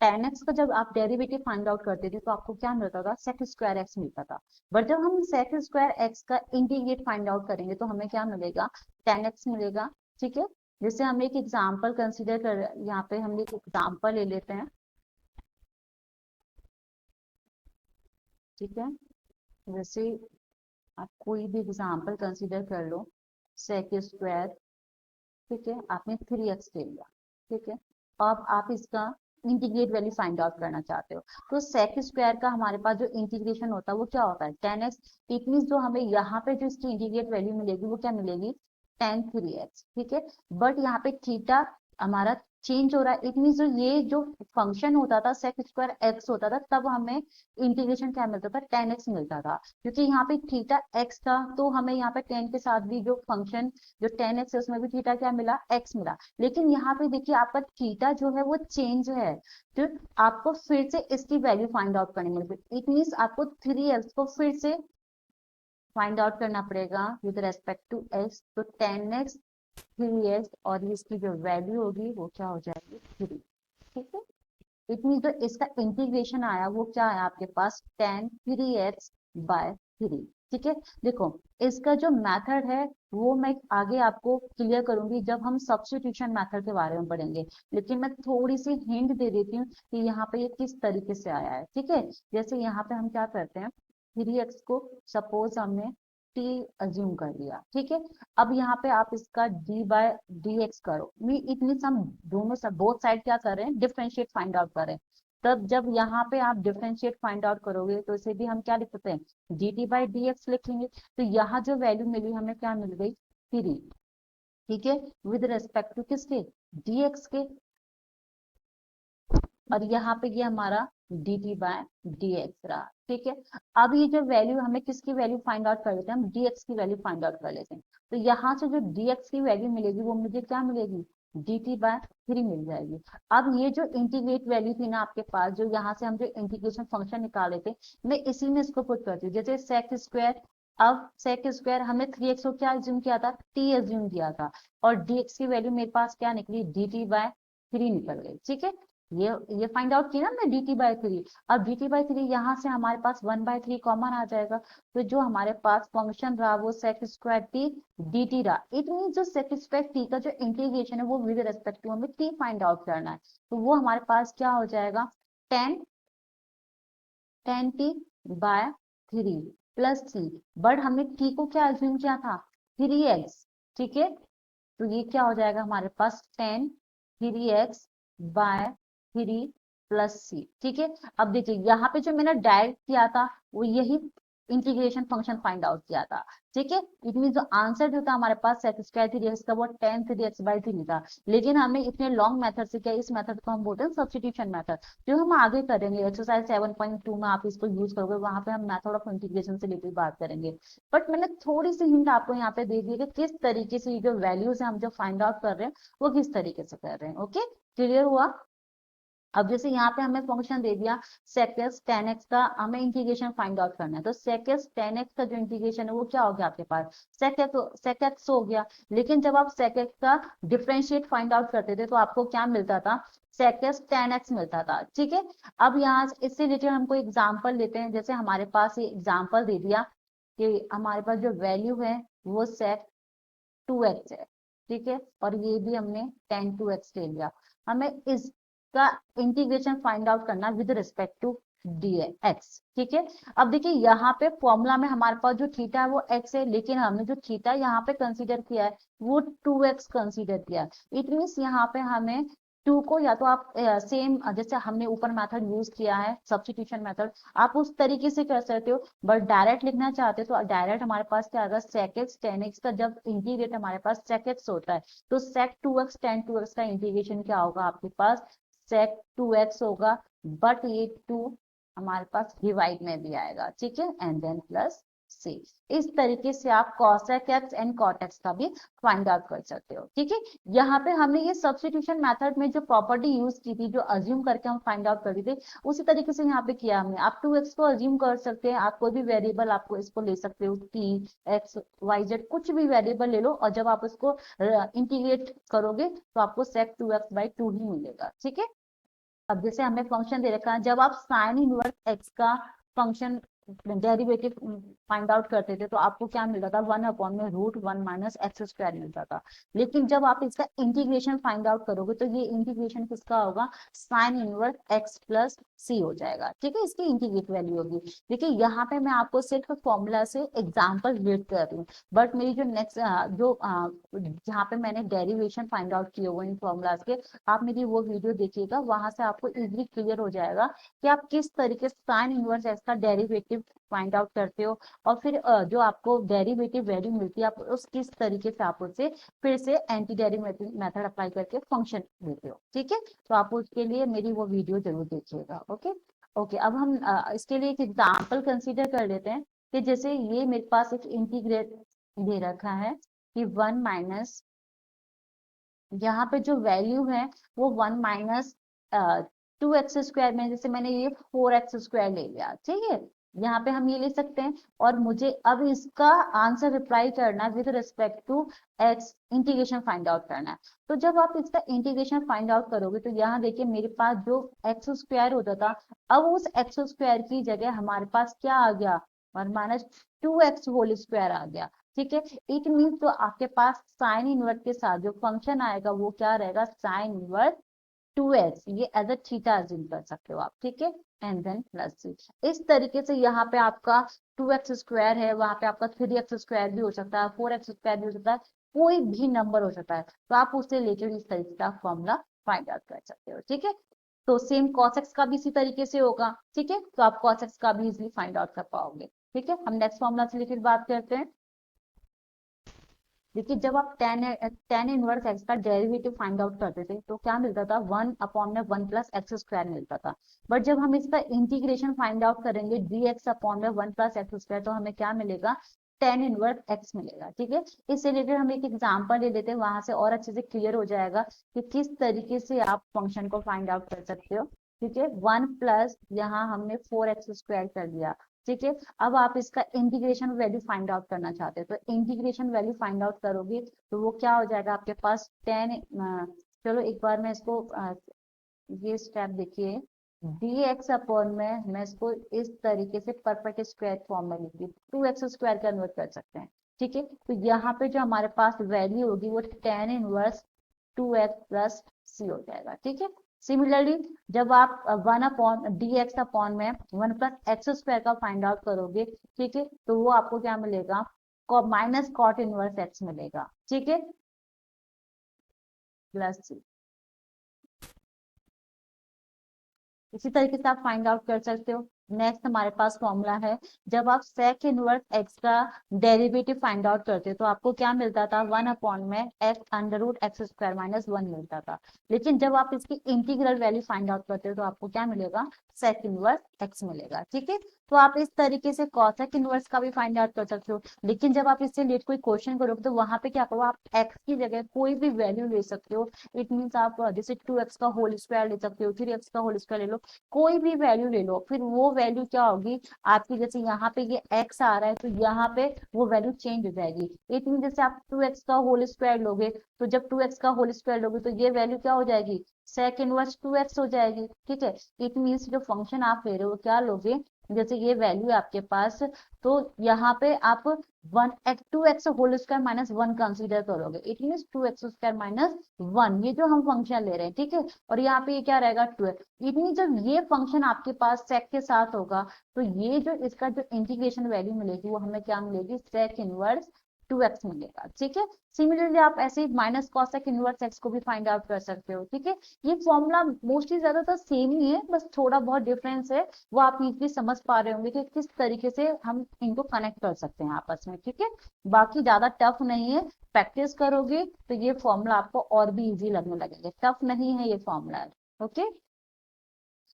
टेन एक्स का जब आप डेरिवेटिव फाइंड आउट करते थे तो आपको क्या मिलता था, सेक स्क्वायर एक्स मिलता था। बट जब हम सेक स्क्वायर एक्स का इंटीग्रेट फाइंड आउट करेंगे तो हमें क्या मिलेगा, टेन एक्स मिलेगा। ठीक है, जैसे हम एक एग्जाम्पल कंसिडर कर, यहाँ पे हम एक एग्जाम्पल ले लेते हैं। ठीक है, जैसे आप कोई भी एग्जाम्पल कंसिडर कर लो, सेक स्क्वायर। ठीक है, आपने 3x ले लिया। ठीक है, अब आप इसका इंटीग्रेट वैल्यू फाइंड आउट करना चाहते हो, तो सेक स्क्वायर का हमारे पास जो इंटीग्रेशन होता है वो क्या होता है, 10x। इट मीन जो हमें यहाँ पे जो इसकी इंटीग्रेट वैल्यू मिलेगी वो क्या मिलेगी, 10 3x। ठीक है, बट यहाँ पे थीटा हमारा चेंज हो रहा है। इट मीन जो ये जो फंक्शन होता था सेक स्क्वायर एक्स होता था, तब हमें इंटीग्रेशन क्या मिलता था, 10x मिलता था। क्योंकि यहाँ पे थीटा एक्स था तो हमें यहाँ पे 10 के साथ भी जो फंक्शन जो 10x है उसमें भी थीटा क्या मिला, x मिला। लेकिन यहाँ पे देखिए आपका थीटा जो है वो चेंज है, तो आपको फिर से इसकी वैल्यू फाइंड आउट करनी पड़ेगी। इट मीन्स आपको 3x को फिर से फाइंड आउट करना पड़ेगा विद रेस्पेक्ट टू x। तो 10x 3x और इसकी जो वैल्यू होगी वो क्या हो जाएगी, 3। ठीक है, इट मीन जो इसका इंटीग्रेशन आया वो क्या आया आपके पास, 10 3x/3। ठीक है, देखो इसका जो मेथड है वो मैं आगे आपको क्लियर करूंगी जब हम सब्स्टिट्यूशन मेथड के बारे में पढ़ेंगे। लेकिन मैं थोड़ी सी हिंट दे देती हूँ कि यहाँ पे ये किस तरीके से आया है। ठीक है, जैसे यहाँ पे हम क्या करते हैं, 3x को सपोज हमने t अज्यूम कर लिया। ठीक है, अब यहाँ पे आप इसका d/dx करो, मी इतनी हम दोनों सब बोथ साइड क्या कर रहे हैं, डिफरेंशिएट फाइंड आउट कर रहे हैं। तब जब यहाँ पे आप डिफरेंशिएट फाइंड आउट करोगे तो इसे भी हम क्या लिख सकते हैं, dt/dx लिखेंगे। तो यहाँ जो वैल्यू मिली हमें क्या मिल गई, 3। ठीक है, विद रेस्पेक्ट टू किसके, dx के। और यहाँ पे ये हमारा dt/dx रहा। ठीक है, अब ये जो वैल्यू हमें किसकी वैल्यू फाइंड आउट कर लेते हैं, हम dx की वैल्यू फाइंड आउट कर लेते हैं। तो यहाँ से जो dx की वैल्यू मिलेगी वो मुझे क्या मिलेगी, dt/3 मिल जाएगी। अब ये जो इंटीग्रेट वैल्यू थी ना आपके पास, जो यहाँ से हम जो इंटीग्रेशन फंक्शन निकाले थे, मैं इसी में इसको पुट करती हूँ। जैसे सेक स्क्वायर, अब सेक स्क्वायर हमने 3x को क्या अज्यूम किया था, t अज्यूम किया था, और dx की वैल्यू मेरे पास क्या निकली, dt/3 निकल गई। ठीक है, ये ये फाइंड आउट किया ना मैं dt/3। अब dt/3 यहाँ से हमारे पास 1/3 कॉमन आ जाएगा। तो जो हमारे पास फंक्शन रहा वो सेक स्क्वायर टी dt रहा। इट मीन जो सेक स्क्वायर टी का जो इंटीग्रेशन है वो विद रेस्पेक्ट टू हमें t फाइंड आउट करना है। तो वो हमारे पास क्या हो जाएगा, 10 10t/3 प्लस 3। बट हमने t को क्या अज्यूम किया था, 3x। ठीक है, तो ये क्या हो जाएगा हमारे पास, 10 3x/3 प्लस c। ठीक है, अब देखिए यहाँ पे जो मैंने डायरेक्ट किया था वो यही इंटीग्रेशन फंक्शन फाइंड आउट किया था। ठीक है, इट मीन जो आंसर जो था हमारे पास सेक स्क्वायर 3x का वो 10 3x/3 था। लेकिन हमने इतने लॉन्ग मेथड से किया, इस मेथड को हम बोलते हैं सब्स्टिट्यूशन मेथड, जो हम आगे करेंगे एक्सरसाइज 7.2 में आप इसको यूज करोगे, वहां पे हम मेथड ऑफ इंटीग्रेशन से रिलेटेड बात करेंगे। बट मैंने थोड़ी सी हिंट आपको यहाँ पे दे दी है कि किस तरीके से ये जो वैल्यूज है हम जो फाइंड आउट कर रहे हैं वो किस तरीके से कर रहे हैं। ओके, क्लियर हुआ। अब जैसे यहाँ पे हमें फंक्शन दे दिया सेकेस 10x का, हमें इंटीग्रेशन फाइंड आउट करना है। तो सेकेस 10x का जो इंटीग्रेशन है वो क्या हो गया आपके पास, सेकेक्स हो गया। लेकिन जब आप सेकेक्स का डिफरेंशिएट फाइंड आउट करते थे तो आपको क्या मिलता था, सेकेस 10x मिलता था। ठीक है, अब यहाँ इससे रिलेटेड हमको एग्जाम्पल लेते हैं। जैसे हमारे पास ये एग्जाम्पल दे दिया कि हमारे पास जो वैल्यू है वो सेक 2x है। ठीक है, और ये भी हमने 10 2x ले लिया। हमें इसका इंटीग्रेशन फाइंड आउट करना विद रिस्पेक्ट टू dx। ठीक है, अब देखिए यहाँ पे फॉर्मूला में हमारे पास जो थीटा है वो x है, लेकिन हमने जो थीटा यहाँ पे कंसीडर किया है वो 2x कंसीडर किया है। इट मीन्स यहाँ पे हमें 2 को या तो आप सेम जैसे हमने ऊपर मेथड यूज किया है सब्स्टिट्यूशन मेथड, आप उस तरीके से कर सकते हो। बट डायरेक्ट लिखना चाहते हो तो डायरेक्ट हमारे पास क्या आएगा, सेक एक्स 10x का जब इंटीग्रेट हमारे पास सेक एक्स होता है तो सेक 2x 10 2x का इंटीग्रेशन क्या होगा आपके पास, सेक 2x होगा। बट ये 2 हमारे पास डिवाइड में भी आएगा। ठीक है, एंड देन प्लस सी। इस तरीके से आप cosec x and cot x का भी फाइंड आउट कर सकते हो। ठीक है, यहाँ पे हमने ये सब्स्टिट्यूशन मेथड में जो प्रॉपर्टी यूज की थी, जो अज्यूम करके हम फाइंड आउट कर रहे थे, उसी तरीके से यहाँ पे किया हमने। आप 2x को अज्यूम कर सकते हैं, आप कोई भी वेरिएबल आपको इसको ले सकते हो, t x y z कुछ भी वेरिएबल ले लो, और जब आप उसको इंटीग्रेट करोगे तो आपको sec 2x/2 ही मिलेगा। ठीक है, अब जैसे हमें फंक्शन दे रखा है, जब आप साइन इनवर्स एक्स का फंक्शन डेरिवेटिव फाइंड आउट करते थे तो आपको क्या मिलता था, 1/√1 माइनस एक्स स्क्वायर मिलता था। लेकिन जब आप इसका इंटीग्रेशन फाइंड आउट करोगे तो ये इंटीग्रेशन किसका होगा, साइन इनवर्स एक्स प्लस सी हो जाएगा। ठीक है, इसकी इंटीग्रेट वैल्यू होगी। देखिए यहाँ पे मैं आपको सिर्फ फॉर्मूला से एग्जाम्पल रीड कर रही हूँ, बट मेरी जो नेक्स्ट जहाँ पे मैंने डेरिवेशन फाइंड आउट किए हुए इन फॉर्मूलाज के, आप मेरी वो वीडियो देखिएगा, वहां से आपको इजीली क्लियर हो जाएगा कि आप किस तरीके से साइन इनवर्स एक्स का डेरिवेटिव फाइंड आउट करते हो, और फिर जो आपको डेरिवेटिव वैल्यू मिलती है, आप उस किस तरीके से आप उसे फिर से एंटी डेरिवेटिव मेथड अप्लाई करके फंक्शन लेते हो। ठीक है, तो आप उसके लिए मेरी वो वीडियो जरूर देखिएगा। ओके ओके, अब हम इसके लिए एक एग्जाम्पल कंसीडर कर लेते हैं कि जैसे ये मेरे पास एक इंटीग्रेट दे रखा है कि 1 माइनस, यहाँ पे जो वैल्यू है वो 1 माइनस 2x² में, जैसे मैंने ये 4x² ले लिया। ठीक है, यहाँ पे हम ये ले सकते हैं, और मुझे अब इसका आंसर रिप्लाई करना है with respect to x, integration find out करना है। तो जब आप इसका इंटीग्रेशन फाइंड आउट करोगे तो यहाँ देखिए मेरे पास जो x² होता था, अब उस x² की जगह हमारे पास क्या आ गया, 1 माइनस 2x² आ गया। ठीक है, इट मीन तो आपके पास साइन इनवर्स के साथ जो फंक्शन आएगा वो क्या रहेगा, साइन इनवर्स 2x, ये एज अ थीटा अज्यूम कर सकते हो आप। ठीक है, एंड देन प्लस सी। इस तरीके से यहाँ पे आपका 2x² है, वहां पे आपका 3x² भी हो सकता है, 4x² भी हो सकता है, कोई भी नंबर हो सकता है, तो आप उससे रिलेटेड इस तरीके का फॉर्मूला फाइंड आउट कर सकते हो। ठीक है, तो सेम cos x का भी इसी तरीके से होगा। ठीक है, तो आप cos x का भी इजिली फाइंड आउट कर पाओगे। ठीक है, हम नेक्स्ट फॉर्मूला से रिलेटेड बात करते हैं। देखिए जब आप टेन इनवर्स एक्स का डेरिवेटिव फाइंड आउट करते थे तो क्या मिलता था, 1/1 प्लस एक्स स्क्वायर मिलता था। बट जब हम इसका इंटीग्रेशन फाइंड आउट करेंगे dx/1 प्लस एक्स स्क्वायर, तो हमें क्या मिलेगा, टेन इनवर्स एक्स मिलेगा। ठीक है, इससे रिलेटेड हम एक एग्जाम्पल ले लेते हैं, वहां से और अच्छे से क्लियर हो जाएगा कि किस तरीके से आप फंक्शन को फाइंड आउट कर सकते हो। ठीक है, 1 प्लस यहाँ हमने 4x² कर दिया। ठीक है, अब आप इसका इंटीग्रेशन वैल्यू फाइंड आउट करना चाहते हैं, तो इंटीग्रेशन वैल्यू फाइंड आउट करोगे तो वो क्या हो जाएगा आपके पास 10, चलो एक बार मैं इसको ये स्टेप देखिए, dx/, में मैं इसको इस तरीके से परफेक्ट स्क्वायर फॉर्म में लिखी, 2x² कन्वर्ट कर सकते हैं। ठीक है, तो यहाँ पे जो हमारे पास वैल्यू होगी वो 10 इनवर्स 2x प्लस सी हो जाएगा। ठीक है, सिमिलरली जब आप 1/dx/ में 1 प्लस x² का फाइंड आउट करोगे, ठीक है, तो वो आपको क्या मिलेगा, माइनस कॉट इनवर्स x मिलेगा। ठीक है, प्लस सी। इसी तरीके से आप फाइंड आउट कर सकते हो। नेक्स्ट हमारे पास फॉर्मूला है, जब आप सेक इनवर्स एक्स का डेरिवेटिव फाइंड आउट करते हो तो आपको क्या मिलता था, 1/x√x² माइनस 1 मिलता था। लेकिन जब आप इसकी इंटीग्रल वैल्यू फाइंड आउट करते हो तो आपको क्या मिलेगा, सेक इनवर्स एक्स मिलेगा। ठीक है, तो आप इस तरीके से कॉसेक इनवर्स का भी फाइंड आउट कर सकते हो। लेकिन जब आप इससे रिलेटेड कोई क्वेश्चन करोगे तो वहां पे क्या करो, आप एक्स की जगह कोई भी वैल्यू ले सकते हो। इट मीन्स आप जैसे 2x का होल स्क्वायर ले सकते हो, 3x का होल स्क्वायर ले लो, कोई भी वैल्यू ले लो, फिर वो वैल्यू क्या होगी आपकी, जैसे यहाँ पे ये x आ रहा है तो यहाँ पे वो वैल्यू चेंज हो जाएगी। इट मीन जैसे आप 2x का होल स्क्वायर लोगे, तो जब 2x का होल स्क्वायर लोगे तो ये वैल्यू क्या हो जाएगी, सेक इनवर्स 2x हो जाएगी। ठीक है, इट मीन्स जो फंक्शन आप ले रहे हो क्या लोगे, जैसे ये वैल्यू है आपके पास, तो यहाँ पे आप 2x whole square minus 1 consider करोगे। इट मीन्स 2x² माइनस 1, ये जो हम फंक्शन ले रहे हैं। ठीक है, और यहाँ पे ये क्या रहेगा, 12। इट मीन जब ये फंक्शन आपके पास सेक के साथ होगा तो ये जो इसका जो इंटीग्रेशन वैल्यू मिलेगी वो हमें क्या मिलेगी, सेक इनवर्स 2x मिलेगा। ठीक है, सिमिलरली आप ऐसे ही माइनस कॉसेक इनवर्स एक्स को भी फाइंड आउट कर सकते हो। ठीक है, ये फॉर्मूला मोस्टली ज्यादातर सेम ही है, बस थोड़ा बहुत डिफरेंस है, वो आप इजीली समझ पा रहे होंगे कि किस तरीके से हम इनको कनेक्ट कर सकते हैं आपस में। ठीक है, बाकी ज्यादा टफ नहीं है, प्रैक्टिस करोगे तो ये फॉर्मूला आपको और भी इजी लगने लगेगा, टफ नहीं है ये फॉर्मूला। ओके,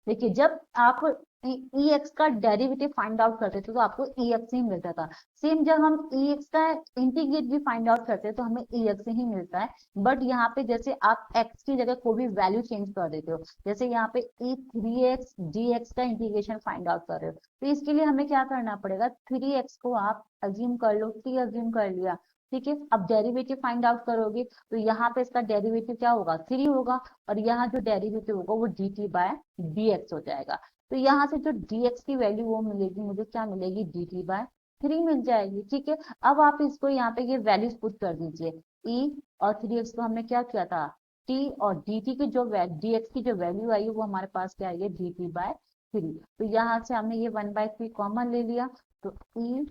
देखिए जब आप ई एक्स का डेरिवेटिव फाइंड आउट करते थे तो आपको ई एक्स ही मिलता था। सेम जब हम ई एक्स का इंटीग्रेट भी फाइंड आउट करते हैं तो हमें ई एक्स ही मिलता है। बट यहाँ पे जैसे आप एक्स की जगह कोई भी वैल्यू चेंज कर देते हो, जैसे यहाँ पे ई थ्री एक्स डी एक्स का इंटीग्रेशन फाइंड आउट कर रहे हो, तो इसके लिए हमें क्या करना पड़ेगा, थ्री एक्स को आप अज्यूम कर लो, टी अज्यूम कर लिया, ठीक है। अब डेरिवेटिव फाइंड आउट करोगे तो यहाँ पे इसका डेरिवेटिव क्या होगा, थ्री होगा, और यहाँ जो डेरिवेटिव होगा वो d t by d x हो जाएगा। तो यहाँ से जो dx की वैल्यू वो मिलेगी, मुझे क्या मिलेगी, dt बाय थ्री मिल जाएगी, ठीक है। अब आप इसको यहाँ पे ये वैल्यूज पुट कर दीजिए, e और थ्री एक्स को हमने क्या किया था, t, और dt की जो dx की जो वैल्यू आई है वो हमारे पास क्या आई है, dt बाय थ्री। तो यहाँ से हमने ये वन बाय थ्री कॉमन ले लिया, तो e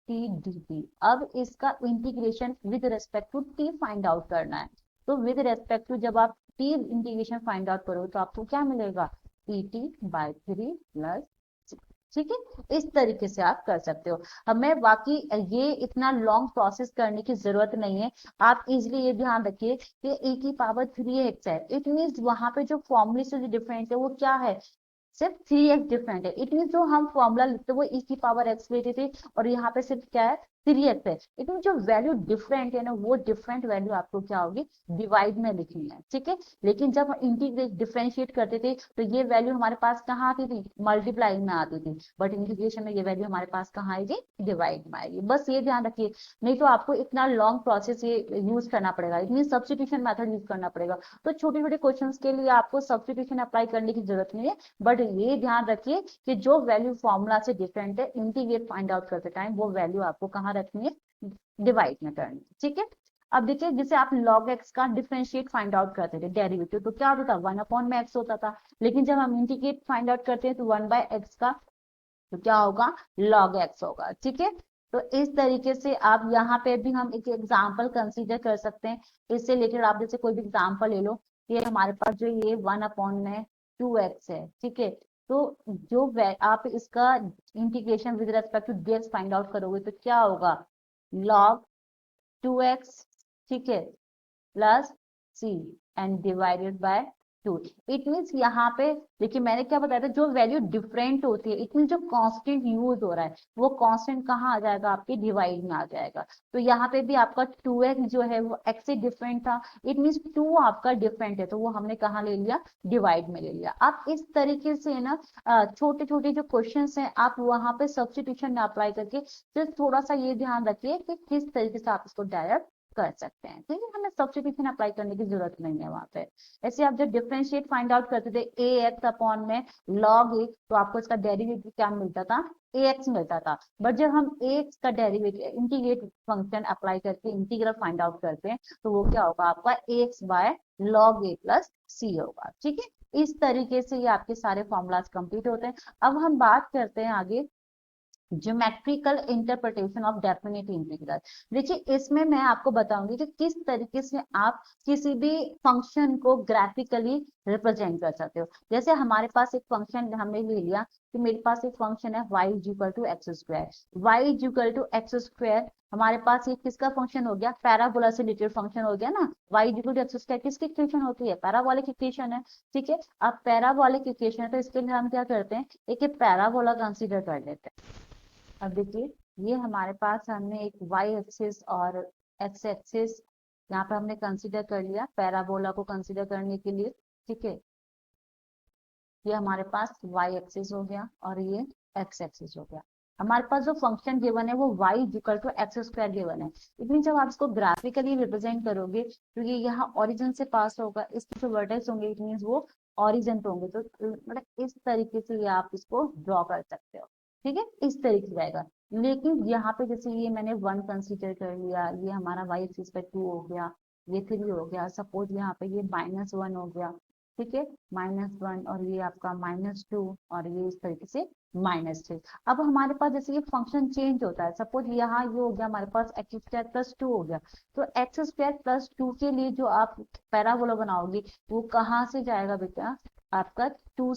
t dt। अब इसका integration with respect to t find out करना है। तो विद रेस्पेक्ट टू जब आप t इंटीग्रेशन फाइंड आउट करो तो आपको क्या मिलेगा, pt बाय थ्री प्लस, ठीक है। इस तरीके से आप कर सकते हो। हमें बाकी ये इतना लॉन्ग प्रोसेस करने की जरूरत नहीं है। आप इजिली ये ध्यान रखिए कि e की पावर थ्री एक्स है, इट मीन वहां पे जो फॉर्मूले से जो डिफरेंट है वो क्या है, सिर्फ थ्री एक्स डिफरेंट है। इट मीन जो हम फॉर्मूला लिखते वो ई की पावर एक्स लेते थे, और यहाँ पे सिर्फ क्या है, थ्री एक्स है। इट मीन जो वैल्यू डिफरेंट है ना, वो डिफरेंट वैल्यू आपको क्या होगी, डिवाइड में लिखनी है, ठीक है। लेकिन जब हम इंटीग्रेट डिफरेंशिएट करते थे तो ये वैल्यू हमारे पास कहाँ आती थी, मल्टीप्लाई में आती थी, बट इंटीग्रेशन में ये वैल्यू हमारे पास कहाँ आएगी, डिवाइड में आएगी। बस ये ध्यान रखिए, नहीं तो आपको इतना लॉन्ग प्रोसेस ये यूज करना पड़ेगा, it mean substitution method use करना पड़ेगा। तो छोटे छोटे क्वेश्चन के लिए आपको सब्स्टिट्यूशन अप्लाई करने की जरूरत नहीं है, बट ये ध्यान रखिए कि जो वैल्यू फॉर्मूला से डिफरेंट है, इंटीग्रेट फाइंड आउट करते टाइम वो वैल्यू आपको कहाँ रखनी है, डिवाइड में करनी है, ठीक है। अब देखिए जैसे आप log x का डिफरेंशिएट फाइंड आउट करते थे डेरिवेटिव, तो क्या होता था, वन अपॉन में x होता था। लेकिन जब हम इंटीग्रेट फाइंड आउट करते हैं तो वन बाय एक्स का, तो क्या होगा, log x होगा, ठीक है। तो इस तरीके से आप यहाँ पे भी हम एक एग्जाम्पल कंसीडर कर सकते हैं। इससे रिलेटेड आप जैसे कोई भी एग्जाम्पल ले लो, ये हमारे पास जो ये वन अपॉन में टू एक्स है, ठीक है। तो जो आप इसका integration with respect to dx find out करोगे तो क्या होगा, log टू एक्स, ठीक है, plus c and divided by two. It means यहाँ पे देखिए मैंने क्या बताया था, जो वैल्यू डिफरेंट होती है, इट मीन जो कांस्टेंट यूज हो रहा है वो कांस्टेंट कहाँ आ जाएगा, आपके डिवाइड में आ जाएगा। तो यहाँ पे भी आपका टू एक्स जो है वो एक्स से डिफरेंट था, इट मीन्स टू आपका डिफरेंट है, तो वो हमने कहाँ ले लिया, डिवाइड में ले लिया। आप इस तरीके से ना छोटे छोटे जो क्वेश्चन हैं आप वहां पे सब्स्टिट्यूशन अप्लाई करके सिर्फ थोड़ा सा ये ध्यान रखिए कि किस तरीके से आप इसको डायरेक्ट कर सकते हैं, ठीक है। हमें सब्स्टिट्यूशन अप्लाई करने की जरूरत नहीं है वहां पे। ऐसे आप जब डिफरेंशिएट फाइंड आउट करते थे ए एक्स अपॉन में लॉग ए, तो आपको इसका डेरिवेटिव क्या मिलता था, ए एक्स मिलता था। बट जब हम ए एक्स का डेरिवेटिव इंटीग्रेट फंक्शन अप्लाई करके इंटीग्रल फाइंड आउट करते हैं तो वो क्या होगा, आपका A X by log A plus C होगा, ठीक है। इस तरीके से ये आपके सारे फॉर्मूलाज कंप्लीट होते हैं। अब हम बात करते हैं आगे, geometrical interpretation of definite integral. देखिए इसमें मैं आपको बताऊंगी कि किस तरीके से आप किसी भी फंक्शन को ग्राफिकली रिप्रेजेंट कर सकते हो। जैसे हमारे पास एक फंक्शन हमने ले लिया कि मेरे पास एक फंक्शन है y equal to x square, y equal to x square हमारे पास ये किसका फंक्शन हो गया, पैराबोला से रिलेटेड फंक्शन हो गया ना। y equal to x square किसकी इक्वेशन होती है, पैराबोलिक इक्वेशन है, ठीक है। अब पैराबोलिक इक्वेशन है तो इसके लिए हम क्या करते हैं, एक पैराबोला कंसीडर कर लेते हैं। अब देखिए ये हमारे पास हमने एक वाई एक्सिस और एक्स एक्सिस यहाँ पे हमने कंसीडर कर लिया पैराबोला को कंसीडर करने के लिए, ठीक है। ये हमारे पास वाई एक्सिस हो गया और ये एक्स एक्सिस हो गया। हमारे पास जो फंक्शन गिवन है वो y equal to x square given है। इतनी जब आप इसको ग्राफिकली रिप्रेजेंट करोगे तो ये यहाँ ओरिजिन से पास होगा, इसके जो वर्टेक्स होंगे इट मीन वो ओरिजिन पे होंगे, तो मतलब इस तरीके से ये आप इसको ड्रॉ कर सकते हो, ठीक है। इस तरीके से जाएगा। लेकिन यहाँ पे जैसे ये मैंने वन कंसीडर कर लिया, ये हमारा y एक्सिस पे टू हो गया, ये थ्री हो गया, सपोज यहाँ पे ये माइनस वन हो गया, ठीक है, माइनस वन, और ये आपका माइनस टू, और ये इस तरीके से माइनस थ्री। अब हमारे पास जैसे ये फंक्शन चेंज होता है, सपोज यहाँ ये हो गया हमारे पास एक्स स्क्वायर प्लस टू हो गया, तो एक्स स्क्वायर प्लस टू के लिए जो आप पैराबोला बनाओगे वो कहाँ से जाएगा बेटा, आपका टू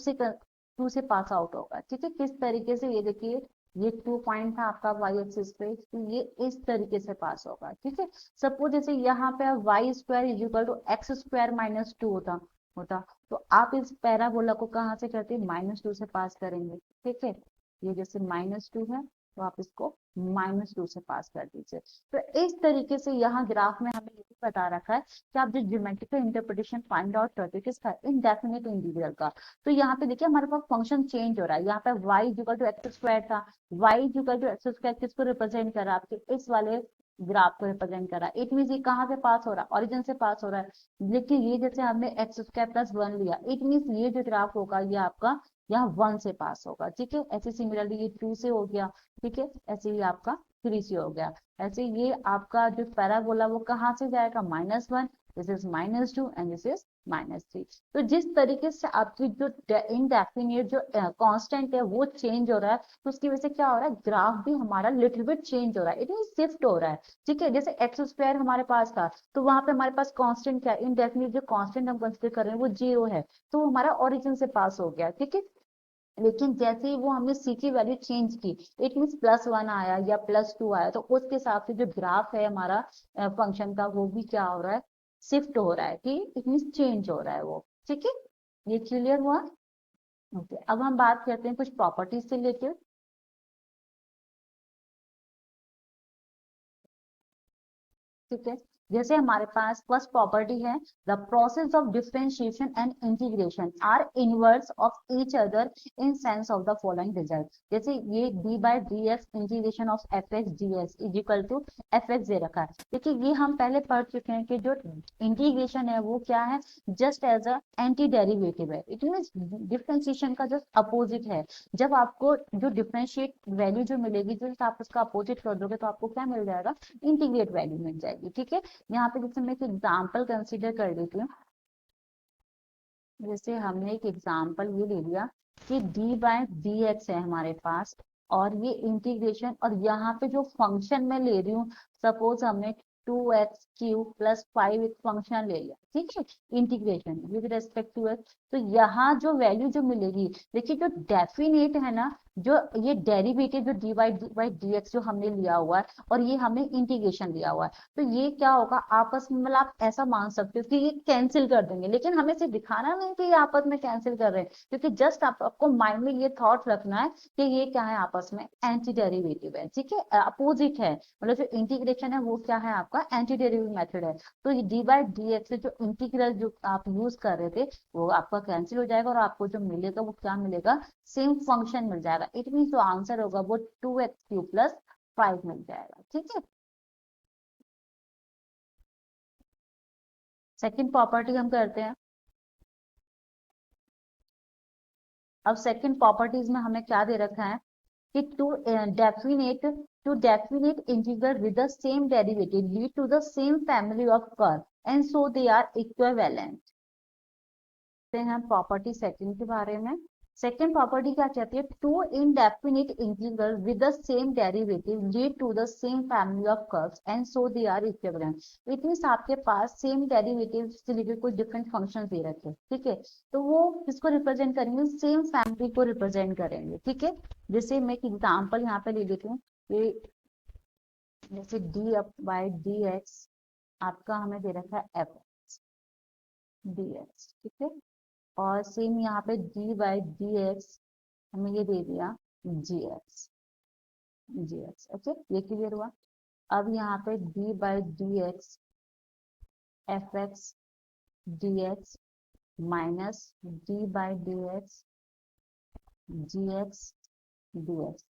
से पास आउट होगा, ठीक है। किस तरीके से, ये देखिए ये टू पॉइंट था आपका वाई एक्सिस पे, तो ये इस तरीके से पास होगा, ठीक है। सपोज जैसे यहाँ पे y square is equal to x square minus two होता, होता। तो आप इस पैराबोला को कहाँ से करते हैं, -2 से पास करेंगे। ठीक है, ये जैसे -2 है तो आप इसको -2 से पास कर दीजिए। तो इस तरीके से यहाँ ग्राफ में हमें ये भी बता रखा है कि आप जो ज्योमेट्रिकल इंटरप्रिटेशन फाइंड आउट करते हो किसका, इनडेफिनेट इंटीग्रल का। तो यहाँ पे देखिए हमारे पास फंक्शन चेंज हो रहा है। यहाँ पे y equal to x square था, y equal to x square किसको रिप्रेजेंट करा, आपके इस वाले ग्राफ को रिप्रेजेंट करा। इट मीन ये कहाँ से पास हो रहा है, ओरिजिन से पास हो रहा है। लेकिन ये जैसे हमने एक्स स्क्वायर प्लस 1 लिया, इट मीन ये जो ग्राफ होगा ये आपका यहाँ 1 से पास होगा। ठीक है, ऐसे सिमिलरली ये 2 से हो गया। ठीक है, ऐसे ही आपका 3 से हो गया। ऐसे ये आपका जो पैराबोला वो कहाँ से जाएगा, -1, this is -2 and this is -3। तो जिस तरीके से आपकी जो इनडेफिनिट जो कांस्टेंट है वो चेंज हो रहा है, तो उसकी वजह से क्या हो रहा है, ग्राफ भी हमारा लिटिल बिट चेंज हो रहा है, इट मीन शिफ्ट हो रहा है। ठीक है, जैसे एक्स स्क्वायर हमारे पास था तो वहां पे हमारे पास कांस्टेंट क्या है, इनडेफिनिट जो कांस्टेंट हम कंसिडर कर रहे हैं वो 0 है, तो वो हमारा ओरिजिन से पास हो गया। ठीक है, लेकिन जैसे ही वो हमने सी की वैल्यू चेंज की, इट मीन +1 आया या +2 आया, तो उसके हिसाब से जो ग्राफ है हमारा फंक्शन का वो भी क्या हो रहा है, शिफ्ट हो रहा है, कि इट मीन चेंज हो रहा है वो। ठीक है, ये क्लियर हुआ। ओके, अब हम बात करते हैं कुछ प्रॉपर्टीज से रिलेटेड। ठीक है, जैसे हमारे पास फर्स्ट प्रॉपर्टी है, the process of differentiation and integration are inverse of each other in sense of the following result. जैसे ये d/dx integration of fx ds is equal to fx दे रखा है। देखिए ये हम पहले पढ़ चुके हैं कि जो इंटीग्रेशन है वो क्या है, just as a anti derivative है, इट मीन डिफरेंशिएशन का जस्ट अपोजिट है। जब आपको जो डिफरेंशिएट वैल्यू जो मिलेगी, जो आप उसका अपोजिट कर दोगे तो आपको क्या मिल जाएगा, इंटीग्रेट वैल्यू मिल जाएगी। ठीक है, यहाँ पे जैसे मैं एक एग्जाम्पल कंसिडर कर लेती हूँ। जैसे हमने एक एग्जाम्पल ये ले लिया कि d/dx है हमारे पास, और ये इंटीग्रेशन, और यहाँ पे जो फंक्शन मैं ले रही हूँ, सपोज हमने 2x³ + 5 एक फंक्शन ले लिया। ठीक है, integration with respect to x। तो यहाँ जो वैल्यू जो मिलेगी, देखिए जो डेफिनेट है ना, जो ये डेरिवेटिव जो dy/dx जो हमने लिया हुआ है, और ये हमने इंटीग्रेशन लिया हुआ है, तो ये क्या होगा आपस में, मतलब आप ऐसा मान सकते हो कि ये कैंसिल कर देंगे, लेकिन हमें सिर्फ दिखाना नहीं कि ये आपस में कैंसिल कर रहे हैं, क्योंकि जस्ट आपको माइंड में ये थॉट रखना है कि ये क्या है, आपस में एंटी डेरिवेटिव है। ठीक है, अपोजिट है, मतलब जो इंटीग्रेशन है वो क्या है, आपका एंटी डेरिवेटिव मेथड है। तो ये d/dx से जो इंटीग्रल जो आप यूज कर रहे थे वो आपका कैंसिल हो जाएगा, और आपको जो मिलेगा वो क्या मिलेगा, सेम फंक्शन मिल जाएगा। इट मीन जो आंसर होगा वो 2x³ + 5 मिल जाएगा। ठीक है, सेकंड प्रॉपर्टी हम करते हैं। अब सेकंड प्रॉपर्टीज में हमें क्या दे रखा है कि two definite integral with the same derivative lead to the same family of curve and so they are equivalent. हैं प्रॉपर्टी सेकंड के बारे में। सेकंड प्रॉपर्टी क्या कहती है, two indefinite integral with the same derivative lead to the same family of curves and so they are equivalent. It means आपके पास same derivative से रिलेटेड कोई डिफरेंट फंक्शन दे रखे, ठीक है, तो वो किसको रिप्रेजेंट करेंगे, सेम फैमिली को रिप्रेजेंट करेंगे। ठीक है, जैसे मैं एक एग्जांपल यहाँ पे ले लेती हूँ, ये जैसे d/dx आपका हमें दे रखा है f(dx), ठीक है, और सेम यहाँ पे d/dx हमें ये दे दिया gx। ओके, ये क्लियर हुआ। अब यहाँ पे d/dx fx(dx) minus d/dx gx(dx)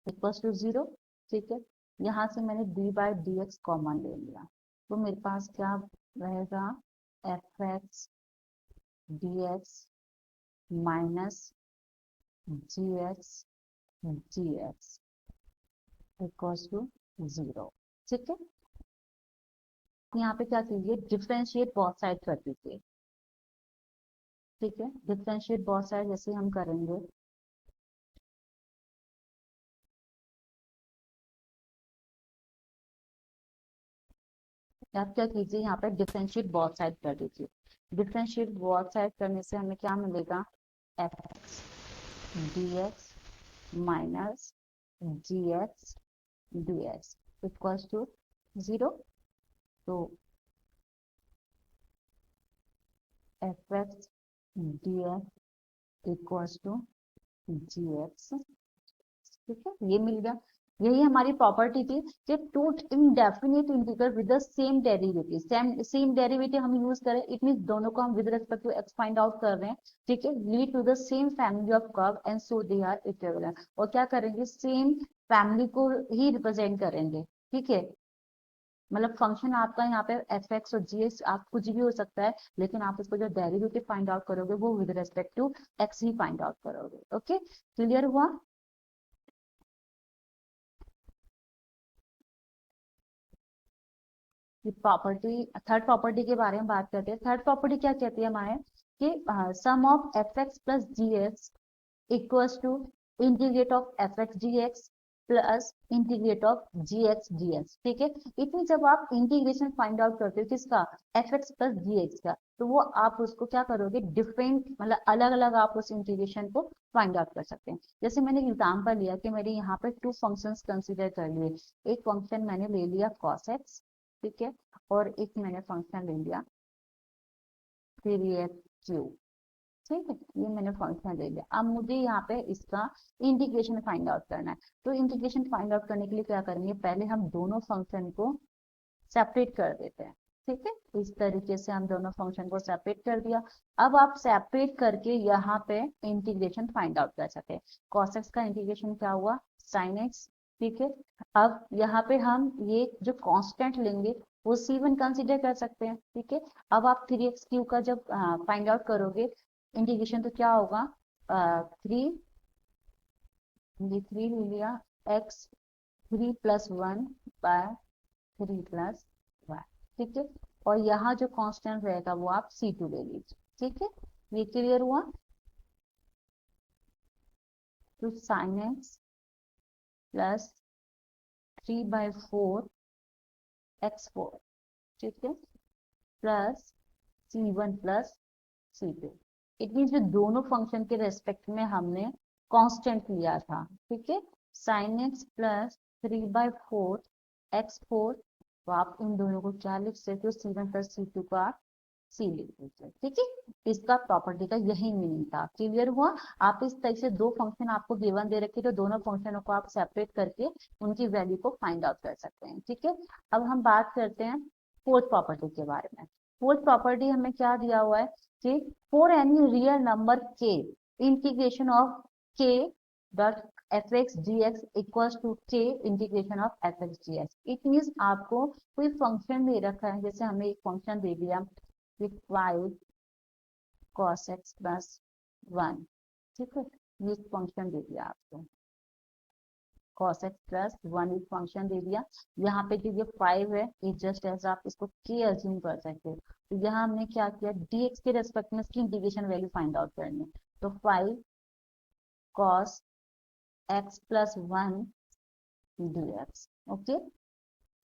equals to 0। ठीक है, यहाँ से मैंने d/dx कॉमन ले लिया, तो मेरे पास क्या रहेगा, fx(dx) minus gx(dx) equals to 0। ठीक है, यहाँ पे क्या कीजिए, डिफ्रेंशिएट बोथ साइड कर दीजिए। ठीक है, डिफ्रेंशिएट बोथ साइड जैसे हम करेंगे, आप क्या कीजिए, यहाँ पे डिफ्रेंशिएट बोथ साइड कर दीजिए। डिफ्रेंशिएट बोथ साइड करने से हमें क्या मिलेगा, fx(dx) minus gx(dx) equals to 0। तो fx d x equals to g x, ठीक है, ये मिल गया। यही हमारी प्रॉपर्टी थी कि two indefinite integral with the same derivative, same derivative हम यूज करें, इट मीन दोनों को हम with respect to x find out कर रहे हैं, ठीक है, lead to the same family of curve and so they are equivalent, और क्या करेंगे, सेम फैमिली को ही रिप्रेजेंट करेंगे, ठीक है। मतलब फंक्शन आपका यहाँ पे एफ एक्स और जी एक्स आप कुछ भी हो सकता है, लेकिन आप इसको जो डेरिवेटिव फाइंड आउट करोगे वो विद रेस्पेक्ट टू एक्स ही फाइंड आउट करोगे। ओके, क्लियर हुआ। प्रॉपर्टी, थर्ड प्रॉपर्टी के बारे में बात करते हैं। थर्ड प्रॉपर्टी क्या कहती है हमारे कि sum of F X plus G X equals to integrate of F X G X plus integrate of G X D X, ठीक है। इतनी जब आप इंटीग्रेशन फाइंड आउट करते हो किसका, F X plus G x का, तो वो आप उसको क्या करोगे, डिफरेंट मतलब अलग अलग आप उस इंटीग्रेशन को फाइंड आउट कर सकते हैं। जैसे मैंने एग्जांपल लिया कि मेरे यहाँ पे टू फंक्शंस कंसीडर कर लिए, एक फंक्शन मैंने ले लिया cos x, ठीक है, और एक मैंने फंक्शन ले लिया 3x3, ठीक है, ये मैंने फंक्शन ले लिया। अब मुझे यहाँ पे इसका इंटीग्रेशन फाइंड आउट करना है, तो इंटीग्रेशन फाइंड आउट करने के लिए क्या करेंगे, पहले हम दोनों फंक्शन को सेपरेट कर देते हैं, ठीक है, इस तरीके से हम दोनों फंक्शन को सेपरेट कर दिया। अब आप सेपरेट करके यहाँ पे इंटीग्रेशन फाइंड आउट कर सकते हैं। cos x का इंटीग्रेशन क्या हुआ, sin x, ठीक है। अब यहाँ पे हम ये जो कांस्टेंट लेंगे वो C1 कंसीडर कर सकते हैं, ठीक है। अब आप 3x3 का जब फाइंड आउट करोगे इंटीग्रेशन, तो क्या होगा, 3 ले लिया, x 3+1 बाय 3+1, ठीक है, और यहाँ जो कांस्टेंट रहेगा वो आप C2 ले लीजिए, ठीक है। ये क्लियर हुआ। तो sin x प्लस 3/4 x4, ठीक है, plus C1 plus C2, it mean जो दोनों फंक्शन के रेस्पेक्ट में हमने कांस्टेंट लिया था, ठीक है, sin x प्लस 3/4 x4, तो आप इन दोनों को क्या लिख सकते हो, C1 प्लस C2 का सी लिख लीजिए, ठीक है। इसका प्रॉपर्टी का यही मीनिंग था। क्लियर हुआ। आप इस तरह से दो फंक्शन आपको गिवन दे रखे तो दोनों फंक्शनों को आप सेपरेट करके उनकी वैल्यू को फाइंड आउट कर सकते हैं, ठीक है। अब हम बात करते हैं फोर्थ प्रॉपर्टी के बारे में। फोर्थ प्रॉपर्टी हमें क्या दिया हुआ है कि for any real number K integration of K dot F X G X equals to K integration of F X G X, it means आपको कोई फंक्शन दे रखा है, जैसे हमें एक फंक्शन दे दिया 5 cos x प्लस 1, ठीक है, ये फंक्शन दे दिया आपको, cos x प्लस 1 एक फंक्शन दे दिया। यहाँ पे जो ये 5 है ये जस्ट ऐसा आप इसको के अज्यूम कर सकते हो। तो यहाँ हमने क्या किया, dx के रेस्पेक्ट में इसकी इंटीग्रेशन वैल्यू फाइंड आउट करनी है, तो 5 cos x plus 1 dx, okay.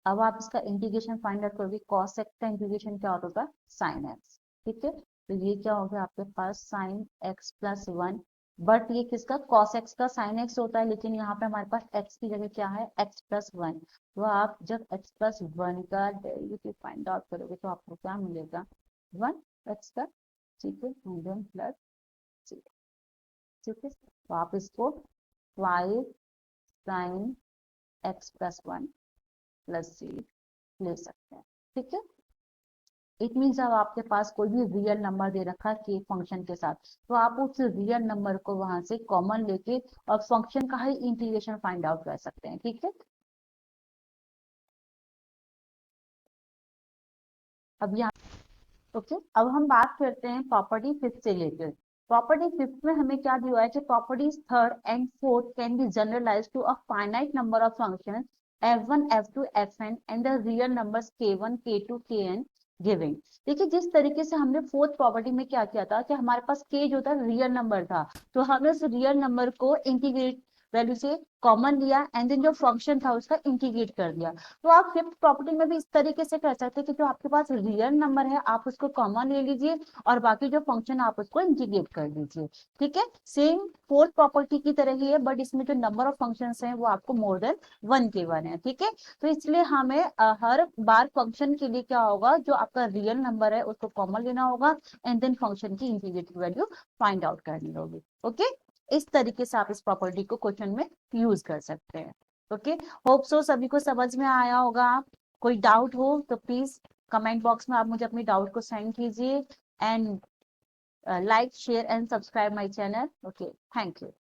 अब आप इसका इंटीग्रेशन फाइंड आउट करोगे, cos x का इंटीग्रेशन क्या होगा, sin x, ठीक है, तो ये क्या हो गया आपके पास sin x प्लस 1, बट ये किसका, cos x का sin x होता है, लेकिन यहाँ पे हमारे पास x की जगह क्या है, x प्लस 1, तो आप जब x प्लस 1 का डेरिवेटिव फाइंड आउट करोगे तो आपको क्या मिलेगा, 1 x का, ठीक है, प्लस 0, ठीक है, तो आप इसको 5 sin x प्लस 1 प्लस 0 ले सकते हैं, ठीक है। इट मीन जब आपके पास कोई भी रियल नंबर दे रखा है के फंक्शन के साथ, तो आप उस रियल नंबर को वहां से कॉमन लेके और फंक्शन का ही इंटीग्रेशन फाइंड आउट कर सकते हैं, ठीक है। अब यहाँ ओके, अब हम बात करते हैं प्रॉपर्टी फिफ्थ से रिलेटेड। प्रॉपर्टी फिफ्थ में हमें क्या दिया है कि properties third and fourth can be generalized to a finite number of functions f1 f2 fn and the real numbers k1 k2 kn giving. देखिए जिस तरीके से हमने फोर्थ प्रॉपर्टी में क्या किया था कि हमारे पास k जो था रियल नंबर था, तो हमें उस रियल नंबर को इंटीग्रेट वैल्यू से कॉमन लिया एंड देन जो फंक्शन था उसका इंटीग्रेट कर दिया। तो आप फिफ्थ प्रॉपर्टी में भी इस तरीके से कर सकते हैं कि जो आपके पास रियल नंबर है आप उसको कॉमन ले लीजिए और बाकी जो फंक्शन आप उसको इंटीग्रेट कर दीजिए। ठीक है, सेम फोर्थ प्रॉपर्टी की तरह ही है, बट इसमें जो नंबर ऑफ फंक्शंस हैं वो आपको मोर देन 1 के 1 है। ठीक है, तो इसलिए हमें हर बार फंक्शन के लिए क्या होगा, जो आपका रियल नंबर है उसको कॉमन लेना होगा एंड देन फंक्शन की इंटीग्रेटेड वैल्यू फाइंड आउट करनी होगी। ओके, इस तरीके से आप इस प्रॉपर्टी को क्वेश्चन में यूज कर सकते हैं। ओके, होप सो सभी को समझ में आया होगा। कोई डाउट हो तो प्लीज कमेंट बॉक्स में आप मुझे अपनी डाउट को सेंड कीजिए and like, share and subscribe my channel. Okay, thank you.